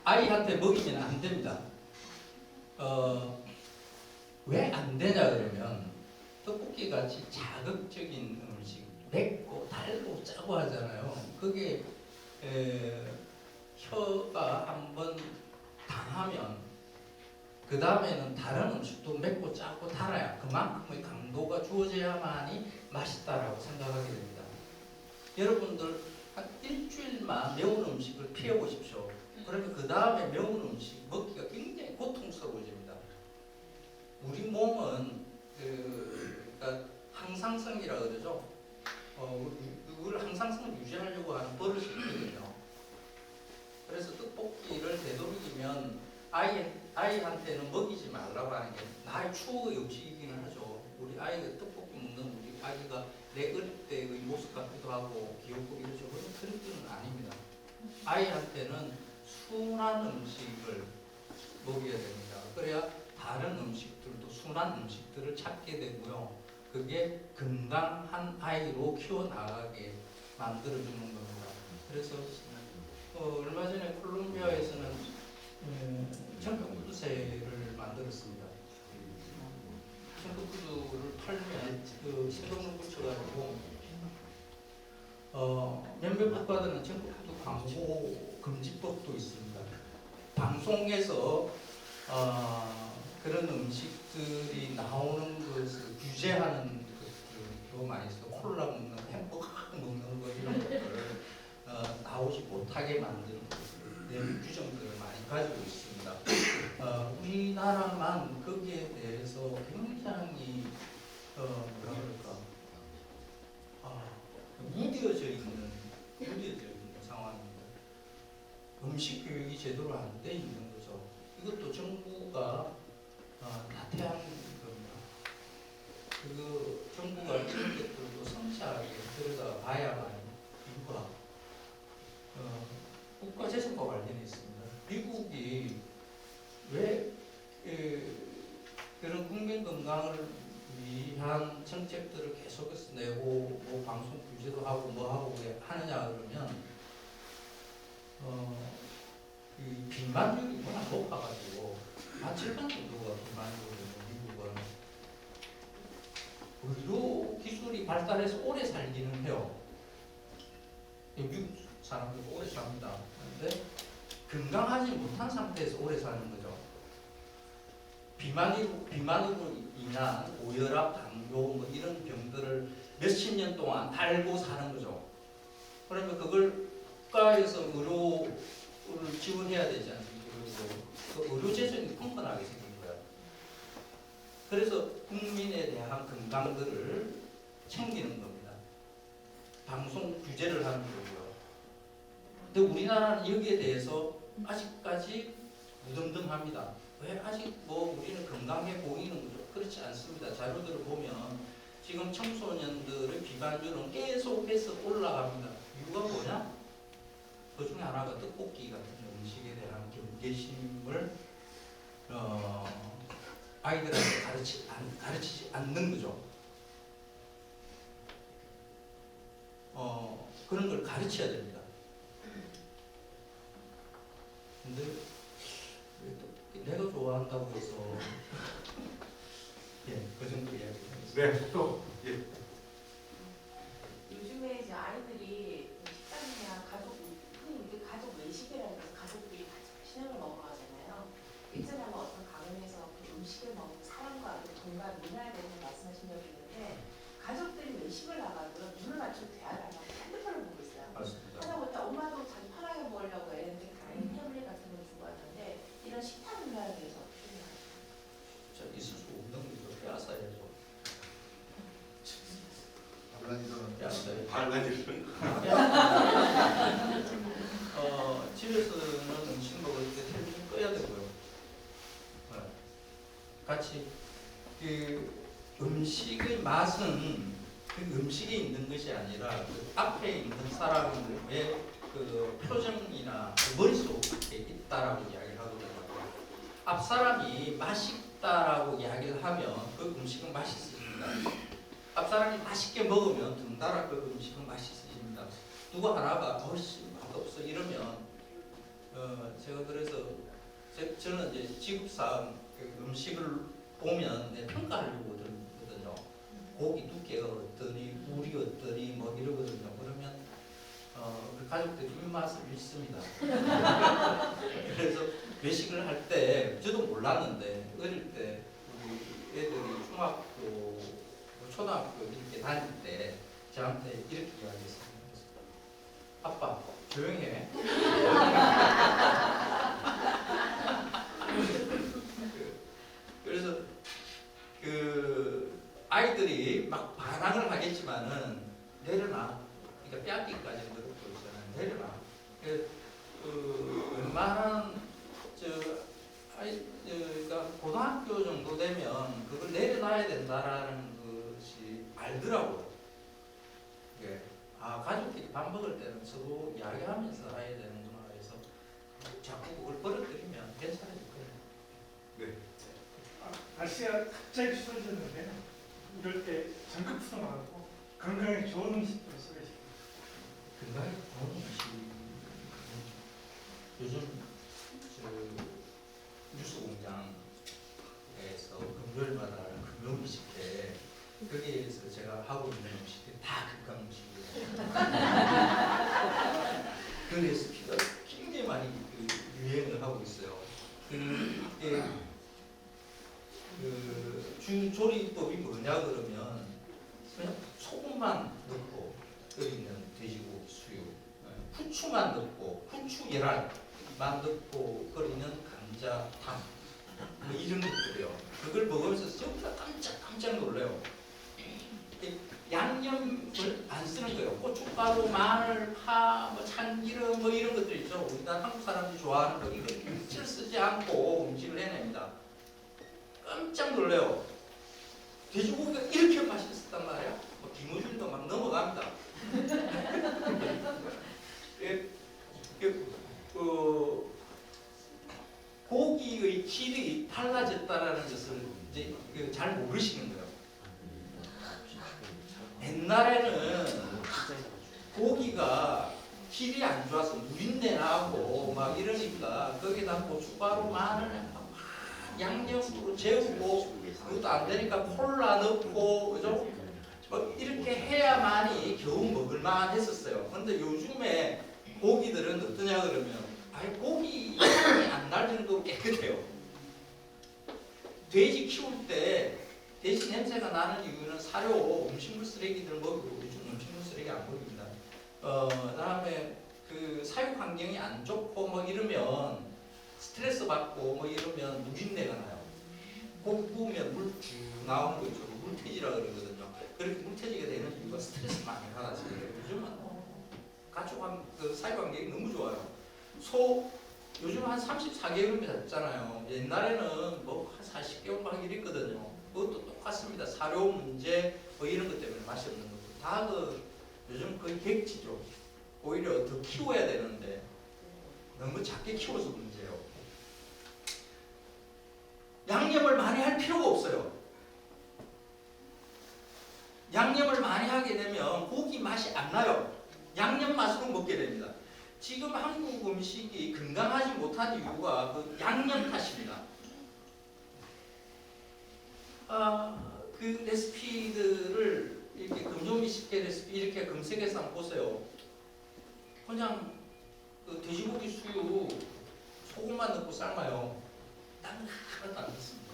아이한테 먹이면 안 됩니다. 왜 안 되냐 그러면 떡볶이 같이 자극적인 음식, 맵고 달고 짜고 하잖아요. 그게 혀가 한번 당하면 그 다음에는 다른 음식도 맵고 짜고 달아야 그만큼의 강도가 주어져야만이 맛있다라고 생각하게 됩니다. 여러분들 한 일주일만 매운 음식을 피해보십시오. 그러면 그 다음에 매운 음식 먹기가 굉장히 고통스러워집니다. 우리 몸은 그러니까 항상성이라 그러죠. 그걸 항상성을 유지하려고 하는 버릇이 있거든요. 그래서 떡볶이를 되도록이면 아이한테는 먹이지 말라고 하는 게 나의 추억의 음식이기는 하죠. 우리 아이가 떡볶이 먹는 우리 아이가 내 어릴 때의 모습 같기도 하고 귀엽고 이러죠. 그런 뜻은 아닙니다. 아이한테는 순한 음식을 먹여야 됩니다. 그래야 다른 음식들도 순한 음식들을 찾게 되고요. 그게 건강한 아이로 키워나가게 만들어주는 겁니다. 그래서 얼마 전에 콜롬비아에서는 청포푸드세를 만들었습니다. 청포푸드를 팔면 신동을 붙여가지고 몇몇 국가들은 청포푸드 광고 금지법도 있습니다. 방송에서 그런 음식들이 나오는 것을 규제하는 것들도 많이 있어요. 콜라 먹는 거, 햄버거 먹는 거 이런 것들을 나오지 못하게 만드는 규정들을 많이 가지고 있습니다. 우리나라만 거기에 대해서 굉장히 뭐랄까 무뎌져 있는 상황입니다. 음식 교육이 제대로 안 돼 있는 거죠. 이것도 정부가 나태한 겁니다. 정부가 이런 것들도 성실하게 들여다봐야만 이유가 국가재정과 관련해 있습니다. 미국이 왜 그런 국민 건강을 위한 정책들을 계속해서 내고 뭐 방송 규제도 하고 뭐 하고 왜 하느냐 그러면 이 비만율이 워낙 높아가지고 한 절반 정도가 비만율이고 미국은 의료 기술이 발달해서 오래 살기는 해요. 미국 사람들도 오래 삽니다. 그런데 건강하지 못한 상태에서 오래 사는 거죠. 비만으로 인한 고혈압, 당뇨 뭐 이런 병들을 몇십 년 동안 달고 사는 거죠. 그러면 그걸 국가에서 의료를 지원해야 되지 않습니까? 그리고 그 의료 재정이 펑퍼나게 생긴 거예요. 그래서 국민에 대한 건강들을 챙기는 겁니다. 방송 규제를 하는 거고요. 근데 우리나라는 여기에 대해서 아직까지 무덤덤합니다. 왜 아직 뭐 우리는 건강해 보이는 거죠? 그렇지 않습니다. 자료들을 보면 지금 청소년들의 비만율은 계속해서 올라갑니다. 이유가 뭐냐? 그 중에 하나가 떡볶이 같은 음식에 대한 경계심을 아이들한테 가르치지 않는 거죠. 그런 걸 가르쳐야 됩니다. 근데 내가 좋아한다고 해서 그 정도 이야기. 네, 또 예. 요즘에 이제 아이들이 식당이나 흔히 우리 가족 외식이라고 해서 가족들이 같이 맛있는 걸 먹으러 가잖아요. 예전에 뭐 어떤 가정에서 그 음식을 먹는 사람과 동감 문화에 대해서 말씀하신 적이 있는데 가족들이 외식을 나가도 눈을 맞추고 대화를 하고 핸드폰을 보고 있어요. 맞습니다. 하다 보니까 엄마도 자기 편하게 먹으려고 애한테 다른 태블릿 같은 걸 주고 왔는데 이런 식탁 문화에 대해서 어떻게 생각하세요? 자, 있을 수 없는 거죠. 빼앗아야죠. 빼앗아야죠. 반란이 집에서는 음식 먹을 때 텔레비전 꺼야 되고요. 같이 그 음식의 맛은 그 음식에 있는 것이 아니라 그 앞에 있는 사람의 그 표정이나 그 머릿속에 있다라고 이야기를 하거든요. 앞 사람이 맛있다라고 이야기를 하면 그 음식은 맛있습니다. 앞 사람이 맛있게 먹으면 덩달아 그 음식은 맛있습니다. 누구 하나가 훨씬 맛없어 이러면 제가 그래서 저는 이제 지급상 음식을 보면 평가하려고 그러거든요. 고기 두께가 어떠니, 물이 어떠니 뭐 이러거든요. 그러면 우리 가족들이 입맛을 읽습니다. 그래서 외식을 할 때 저도 몰랐는데 어릴 때 우리 애들이 중학교, 초등학교 이렇게 다닐 때 저한테 이렇게 이야기했습니다. 아빠 조용해. 그래서 그 아이들이 막 반항을 하겠지만은 내려놔. 그러니까 뺨기까지 들었고 있잖아요. 내려놔. 웬만한 그러니까 고등학교 정도 되면 그걸 내려놔야 된다라는 것이 알더라고요. 예. 아 가족끼리 밥 먹을 때는 서로 이야기하면서 해야 되는구나 해서 자꾸 그걸 버릇들이면 괜찮아질 거예요. 네. 날씨가 갑자기 추워졌는데 이럴 때 전극 풀어나가고 건강에 좋은 음식들 소개시켜요. 건강에 좋은 음식 요즘 뉴스공장에서 금요일마다 금요 음식 때 거기에서 제가 하고 있는 음식들이 다 건강 음식이에요. 그 레시피가 굉장히 많이 유행을 하고 있어요. 주 조리법이 뭐냐 그러면 그냥 소금만 넣고 끓이는 돼지고기 수육, 후추만 넣고 후추 계란만 넣고 끓이는 감자탕 뭐 이런 것들이요. 그걸 먹으면서 진짜 깜짝 놀래요. 양념을 안 쓰는 거예요. 고춧가루, 마늘, 파, 뭐 참기름 뭐 이런 것들 있죠. 우리나라 한국 사람들이 좋아하는 거 이거 일절 쓰지 않고 음식을 해냅니다. 깜짝 놀래요. 돼지고기가 이렇게 맛있었단 말이야. 뭐 김어준도 막 넘어갑니다. 고기의 질이 달라졌다라는 것을 이제 잘 모르시는 거예요. 옛날에는 고기가 질이 안 좋아서 누린내 나고 막 이러니까 거기다 고춧가루, 마늘 막 양념으로 재우고 그것도 안 되니까 콜라 넣고 그죠? 뭐 이렇게 해야만이 겨우 먹을만 했었어요. 근데 요즘에 고기들은 어떠냐 그러면 아예 고기 향이 안 날 정도로 깨끗해요. 돼지 키울 때 돼지 냄새가 나는 이유는 사료, 음식물 쓰레기들 먹이고 요즘 음식물 쓰레기 안 먹입니다. 그다음에 그 사육 환경이 안 좋고 뭐 이러면 스트레스 받고 뭐 이러면 누린내가 나요. 고기 구우면 물 쭉 나오는 거 있죠. 물태지라 그러거든요. 그렇게 물태지가 되는 이유가 스트레스 많이 받아서 그래요. 요즘은 그 사육 환경이 너무 좋아요. 소 요즘 한 34개월이 됐잖아요. 옛날에는 뭐 한 40개월 막 이랬거든요. 그것도 똑같습니다. 사료 문제 뭐 이런 것 때문에 맛이 없는 것도 다 요즘 거의 객지죠. 오히려 더 키워야 되는데 너무 작게 키워서 문제예요. 양념을 많이 할 필요가 없어요. 양념을 많이 하게 되면 고기 맛이 안 나요. 양념 맛으로 먹게 됩니다. 지금 한국 음식이 건강하지 못한 이유가 그 양념 탓입니다. 그 레시피들을 이렇게 금요미 식혜 레시피 이렇게 검색해서 한번 보세요. 그냥 그 돼지고기 수육 소금만 넣고 삶아요. 딴 거 하나도 안 넣습니다.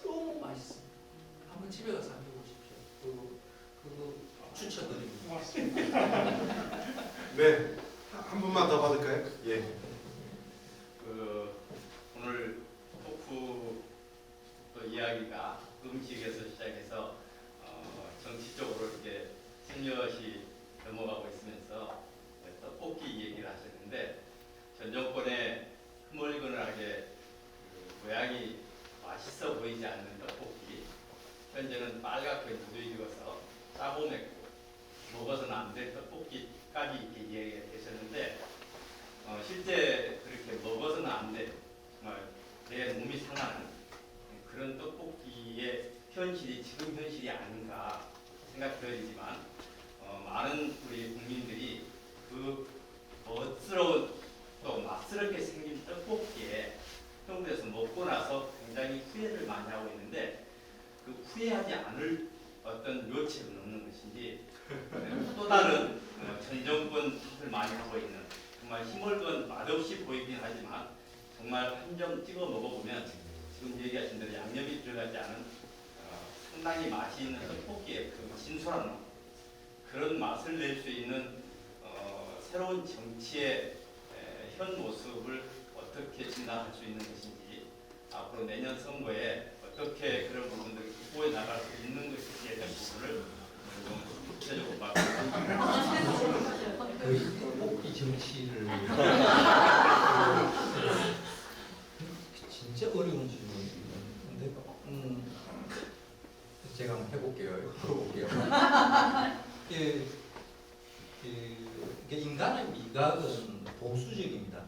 너무 맛있습니다. 한번 집에 가서 한번 해보십시오. 그거 추천드립니다. 고맙습니다. 네, 한 분만 더 받을까요? 예. 오늘 토크 이야기가 음식에서 시작해서 정치적으로 이렇게 슬며시 넘어가고 있으면서 떡볶이 얘기를 하셨는데 전 정권의 흐물흐물하게 모양이 맛있어 보이지 않는 떡볶이, 현재는 빨갛게 무르익어서 짜고 맵고 먹어서는 안 될 떡볶이까지 이렇게 이야기가 되셨는데 실제 그렇게 먹어서는 안 될 정말 내 몸이 상하는 그런 떡볶이의 현실이 지금 현실이 아닌가 생각되지만 많은 우리 국민들이 그 멋스러운 또 맛스럽게 생긴 떡볶이에 한국에서 먹고 나서 굉장히 후회를 많이 하고 있는데 그 후회하지 않을 어떤 묘책은 없는 것인지 또 다른 전 정권 탓을 많이 하고 있는 정말 힘을건 맛없이 보이긴 하지만 정말 한 점 찍어 먹어보면 지금 얘기하신 대로 양념이 들어가지 않은 상당히 맛이 있는 떡볶이의 그 진솔한 그런 맛을 낼 수 있는 새로운 정치의 현 모습을 어떻게 진단할 수 있는 것인지 앞으로 내년 선거에 어떻게 그런 부분들을 극복해 나갈 수 있는 것인지에 대한 부분을 좀 구체적으로 말씀드립니다. 거의 떡볶이 정치를 진짜 어려운 질문인데 제가 한번 해볼게요. 풀어볼게요. 인간의 미각은 보수적입니다.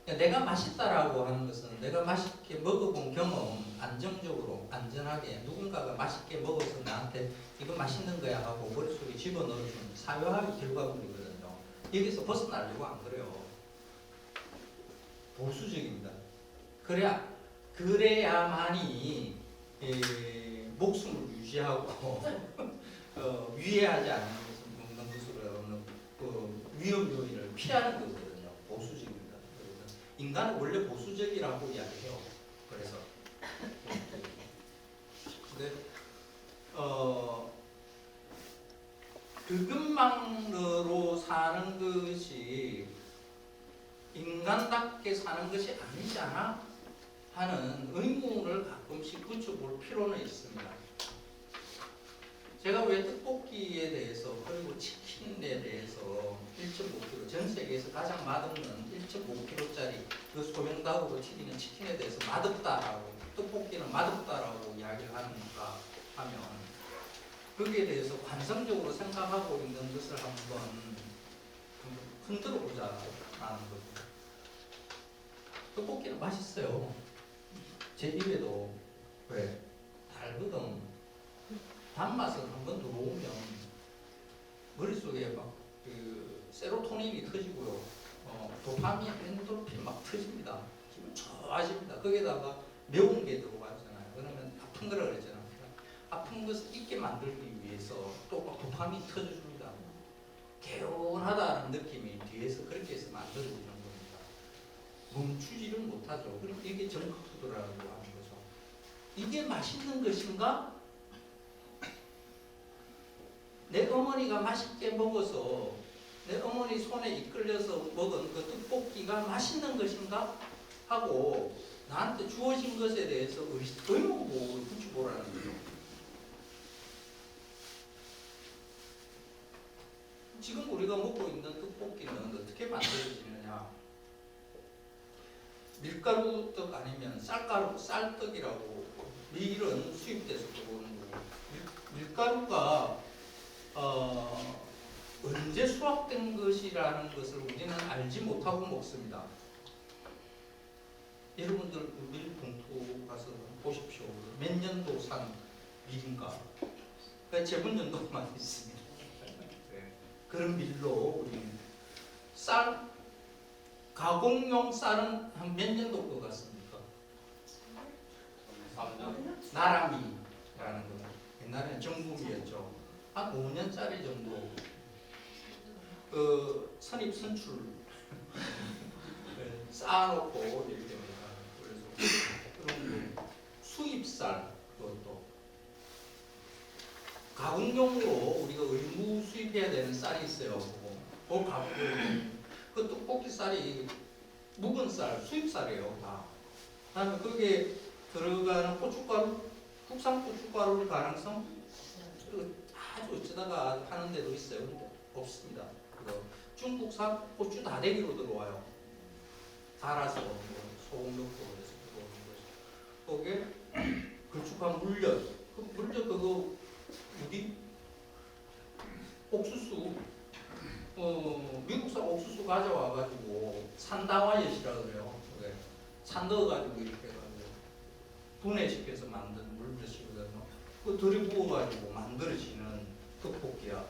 내가 맛있다라고 하는 것은 내가 맛있게 먹어본 경험, 안정적으로, 안전하게 누군가가 맛있게 먹어서 나한테 이거 맛있는 거야 하고 머릿속에 집어넣어주는 사회화의 결과물이거든요. 여기서 벗어나려고 안 그래요. 보수적입니다. 그래야만이 목숨을 유지하고 위해하지 않는 것을 먹는 것으로 위험 요인을 피하는 거거든요. 보수적입니다. 인간은 원래 보수적이라고 이야기해요. 그래서 근데 그것만으로 사는 것이 인간답게 사는 것이 아니지 않아? 하는 의문을 가끔씩 붙여볼 필요는 있습니다. 제가 왜 떡볶이에 대해서 그리고 치킨에 대해서 1.5kg 전 세계에서 가장 맛없는 1.5kg짜리 그 소명닭으로 튀기는 치킨에 대해서 맛없다라고 떡볶이는 맛없다라고 이야기를 하는가 하면 거기에 대해서 관성적으로 생각하고 있는 것을 한번 흔들어 보자라는 겁니다. 떡볶이는 맛있어요. 제 입에도 그래 달거든. 단맛은 한번 들어오면 머릿속에 막 그 세로토닌이 터지고요. 도파민, 엔도르핀 막 터집니다. 기분 좋아집니다. 거기다가 매운 게 들어가잖아요. 그러면 아픈 거라 그랬잖아요. 아픈 것을 잊게 만들기 위해서 또 막 도파민이 터져줍니다. 개운하다는 느낌이 뒤에서 그렇게 해서 만들어지는 겁니다. 멈추지를 못하죠. 그럼 이게 정크푸드라고 하는 거죠. 이게 맛있는 것인가? 내 어머니가 맛있게 먹어서 내 어머니 손에 이끌려서 먹은 그 떡볶이가 맛있는 것인가? 하고 나한테 주어진 것에 대해서 의문을 붙여보라는 거죠. 지금 우리가 먹고 있는 떡볶이는 어떻게 만들어지느냐? 밀가루 떡 아니면 쌀가루, 쌀떡이라고 밀은 수입돼서 들어오는 거고 밀가루가 언제 수확된 것이라는 것을 우리는 알지 못하고 먹습니다. 여러분들 밀 봉투 가서 보십시오. 몇 년도 산 밀인가? 재분 연도만 있습니다. 그런 밀로 우리는 쌀 가공용 쌀은 한 몇 년도 것 같습니까? 3년? 나라미라는 거. 옛날에는 정부미였죠. 한 5년짜리 정도 그 선입 선출 쌓아놓고 이렇게 됩니다. 그래서 그런 거 수입쌀 그것도 가공용으로 우리가 의무 수입해야 되는 쌀이 있어요. 그거 그 떡볶이 쌀이 묵은 쌀, 수입쌀이에요. 다. 다음에 거기에 들어가는 고춧가루, 국산 고춧가루일 가능성 아주 어쩌다가 하는 데도 있어요. 근데 없습니다. 그거 중국산 고추 다대기로 들어와요. 달아서 뭐 소금 넣고 해서 들어오는 거죠. 거기에 걸쭉한 물엿, 그 물엿 그거 어디 옥수수 미국산 옥수수 가져와가지고 산다와엿이라 그래요. 산 넣어가지고 이렇게 해가지고 분해시켜서 만든 물엿이거든요. 그 들이부어가지고 만들어지는 떡볶이야.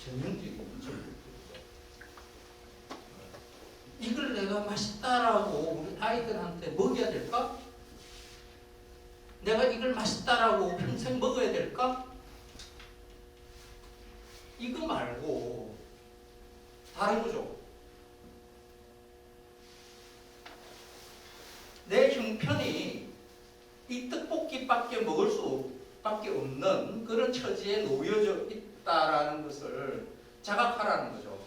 전형적인 떡볶이죠. 이걸 내가 맛있다라고 우리 아이들한테 먹여야 될까? 내가 이걸 맛있다라고 평생 먹어야 될까? 이거 말고 다른 거죠. 내 형편이 이 떡볶이밖에 먹을 수밖에 없는 그런 처지에 놓여져 있다라는 것을 자각하라는 거죠.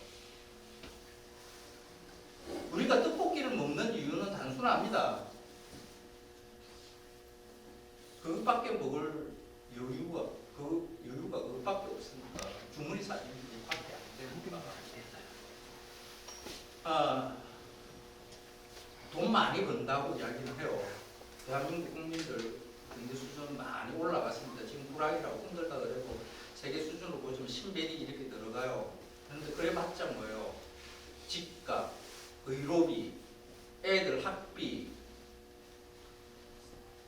우리가 떡볶이를 먹는 이유는 단순합니다. 그것밖에 먹을 여유가 그것밖에 없으니까 주머니 사진이 밖에 안 되니까. 돈 많이 번다고 이야기를 해요. 대한민국 국민들 경제 수준 많이 올라갔습니다. 지금 불황이라고 흔들다 그래도 세계 수준으로 보시면 10배이 이렇게 들어가요. 그런데 그래봤자 뭐예요? 집값, 의료비, 애들 학비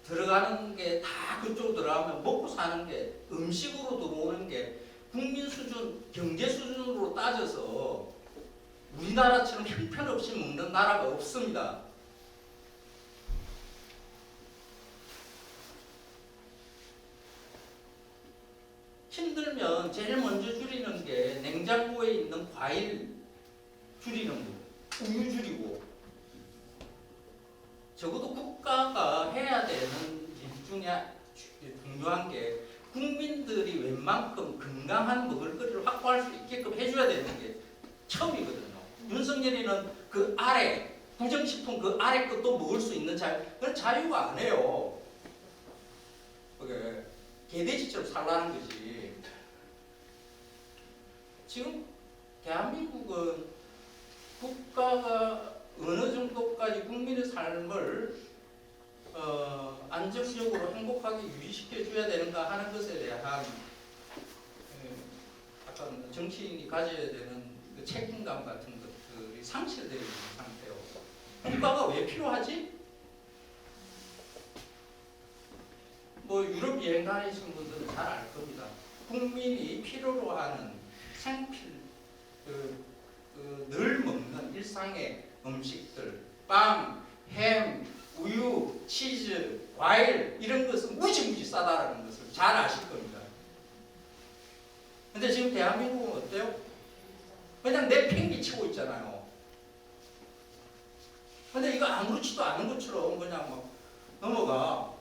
들어가는 게 다 그쪽으로 들어가면 먹고 사는 게 음식으로 들어오는 게 국민 수준, 경제 수준으로 따져서 우리나라처럼 형편없이 먹는 나라가 없습니다. 힘들면 제일 먼저 줄이는 게 냉장고에 있는 과일 줄이는 거, 우유 줄이고 적어도 국가가 해야 되는 일 중에 중요한 게 국민들이 웬만큼 건강한 먹을거리를 확보할 수 있게끔 해줘야 되는 게 처음이거든요. 윤석열이는 그 아래 부정식품 그 아래 것도 먹을 수 있는 그건 자유가 안 해요. 그게 개돼지처럼 살라는 거지. 지금 대한민국은 국가가 어느 정도까지 국민의 삶을 안정적으로 행복하게 유지시켜줘야 되는가 하는 것에 대한 약간 정치인이 가져야 되는 그 책임감 같은 것들이 상실되어 있는 상태요. 국가가 왜 필요하지? 뭐 유럽 여행 다니신 분들은 잘 알 겁니다. 국민이 필요로 하는 생필, 늘 먹는 일상의 음식들, 빵, 햄, 우유, 치즈, 과일 이런 것은 무지무지 싸다라는 것을 잘 아실 겁니다. 근데 지금 대한민국은 어때요? 그냥 내팽개치고 있잖아요. 근데 이거 아무렇지도 않은 것처럼 그냥 막 넘어가.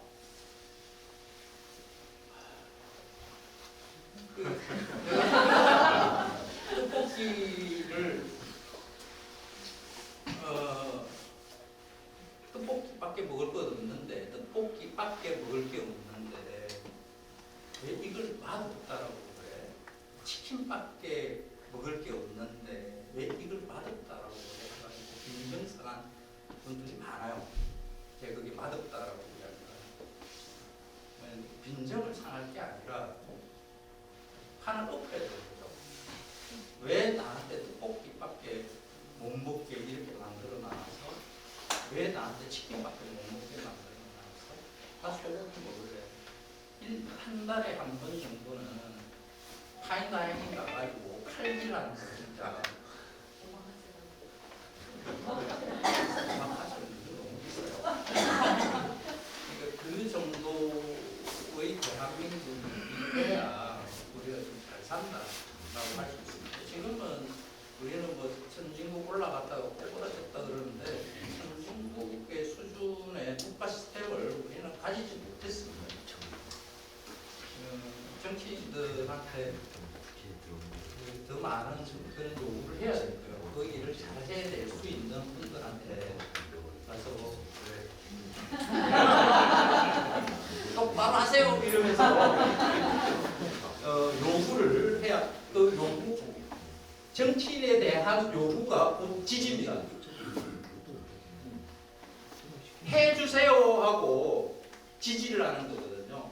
떡볶이를 떡볶이밖에 먹을 것 없는데 떡볶이밖에 먹을 게 없는데 왜 이걸 맛없다라고 그래? 치킨밖에 먹을 게 없는데 왜 이걸 맛없다라고 그래? 해가지고 빈정상한 분들이 많아요. 제가 그게 맛없다라고 이야기해요. 빈정을 상할 게 아니라 판을 엎어야 되죠. 왜 나한테 떡볶이밖에 못 먹게 이렇게 만들어 놔서 왜 나한테 치킨밖에 못 먹게 만들어 놔서 다 소고기 먹으래. 한 달에 한 번 정도는 파인다이닝 가가지고 칼질하는 거 진짜 하시는 분들 너무 비싸요. 그러니까 그 정도의 대한민국이어야 우리가 좀 잘 산다라고 할 수 있습니다. 지금은 우리는 뭐 선진국 올라갔다가 꼬부라졌다 그러는데 선진국의 수준의 국가 시스템을 우리는 가지지 못했습니다. 정치인들한테 더 많은 그런 요구를 해야 될 거예요. 그 일을 잘 해야 될 수 있는 분들한테 가서 똑바로 하세요 이러면서 요구를 해야 그 요구 정치인에 대한 요구가 곧 지지입니다. 해주세요 하고 지지를 하는 거거든요.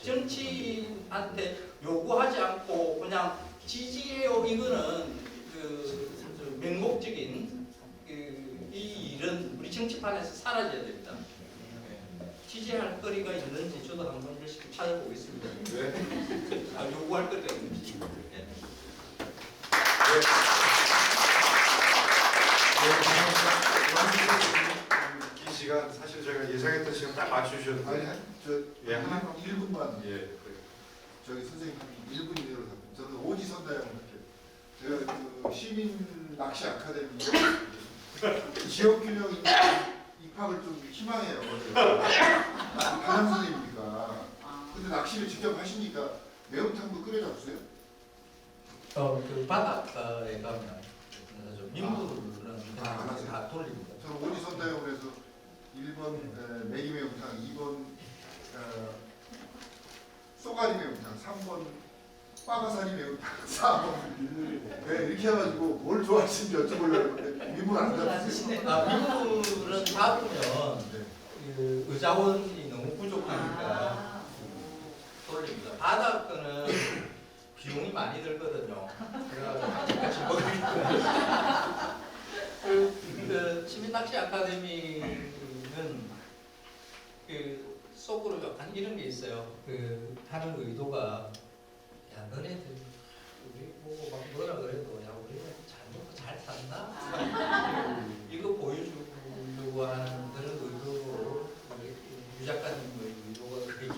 정치인한테 요구하지 않고 그냥 지지해요 이거는 맹목적인 이 일은 우리 정치판에서 사라져야 됩니다. 지지할 거리가 있는지 저도 한번 열심히 찾아보겠습니다. 네. 요구할 거리가 있는지. 이 시간 사실 저희가 예상했던 시간 딱 맞추셨는데. 아니, 예, 하나 1분만. 예. 저기 선생님 1분 이내로 답변. 저는 오지선다형 제가 그 시민 낚시 아카데미 지역 균형 입학을 좀 희망해요. 강남 선생님이니까. 근데 낚시를 직접 하시니까 매운탕도 끓여 잡수요? 그 바닷가에 가면 민물은 안 하세요? 다 돌립니다. 저는 오지선다형을 해서 1번 매기 매운탕, 2번 쏘가리 매운탕, 3번 빠가사리 매운탕, 4번 네, 이렇게 해가지고 뭘 좋아하시는지 여쭤보려고 했는데 민물 안 잡으세요? 민물은 잡으면 네. 그 의자원이 너무 부족하니까 돌립니다. 바닷가는 비용이 많이 들거든요. 그래가지고 아직까지 먹으기 그 시민낚시 아카데미는 그 속으로 약간 이런 게 있어요. 그 하는 의도가 야 너네들 우리 보고 막 뭐라 그래도 야 우리는 잘 먹고 잘 산다 이거 보여주려고 하는 그런 의도로 유 작가님의 의도가 되죠.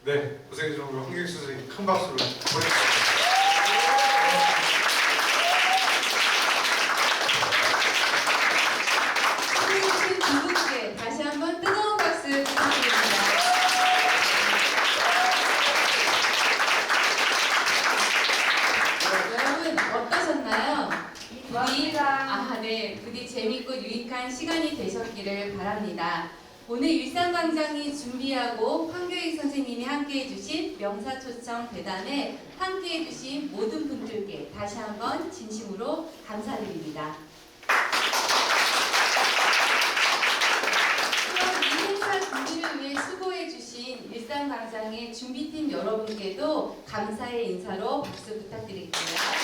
네, 고생해주신 우리 황경식 선생님 큰 박수를 보내주십니다. 참여해주신 두 분께 다시 한번 뜨거운 박수 부탁드립니다. 여러분 어떠셨나요? 부디 재밌고 유익한 시간이 되셨기를 바랍니다. 오늘 일상광장이 준비하고 황교익 선생님이 함께해주신 명사초청 대담에 함께해주신 모든 분들께 다시 한번 진심으로 감사드립니다. 그럼 이 행사 준비를 위해 수고해주신 일상광장의 준비팀 여러분께도 감사의 인사로 박수 부탁드릴게요.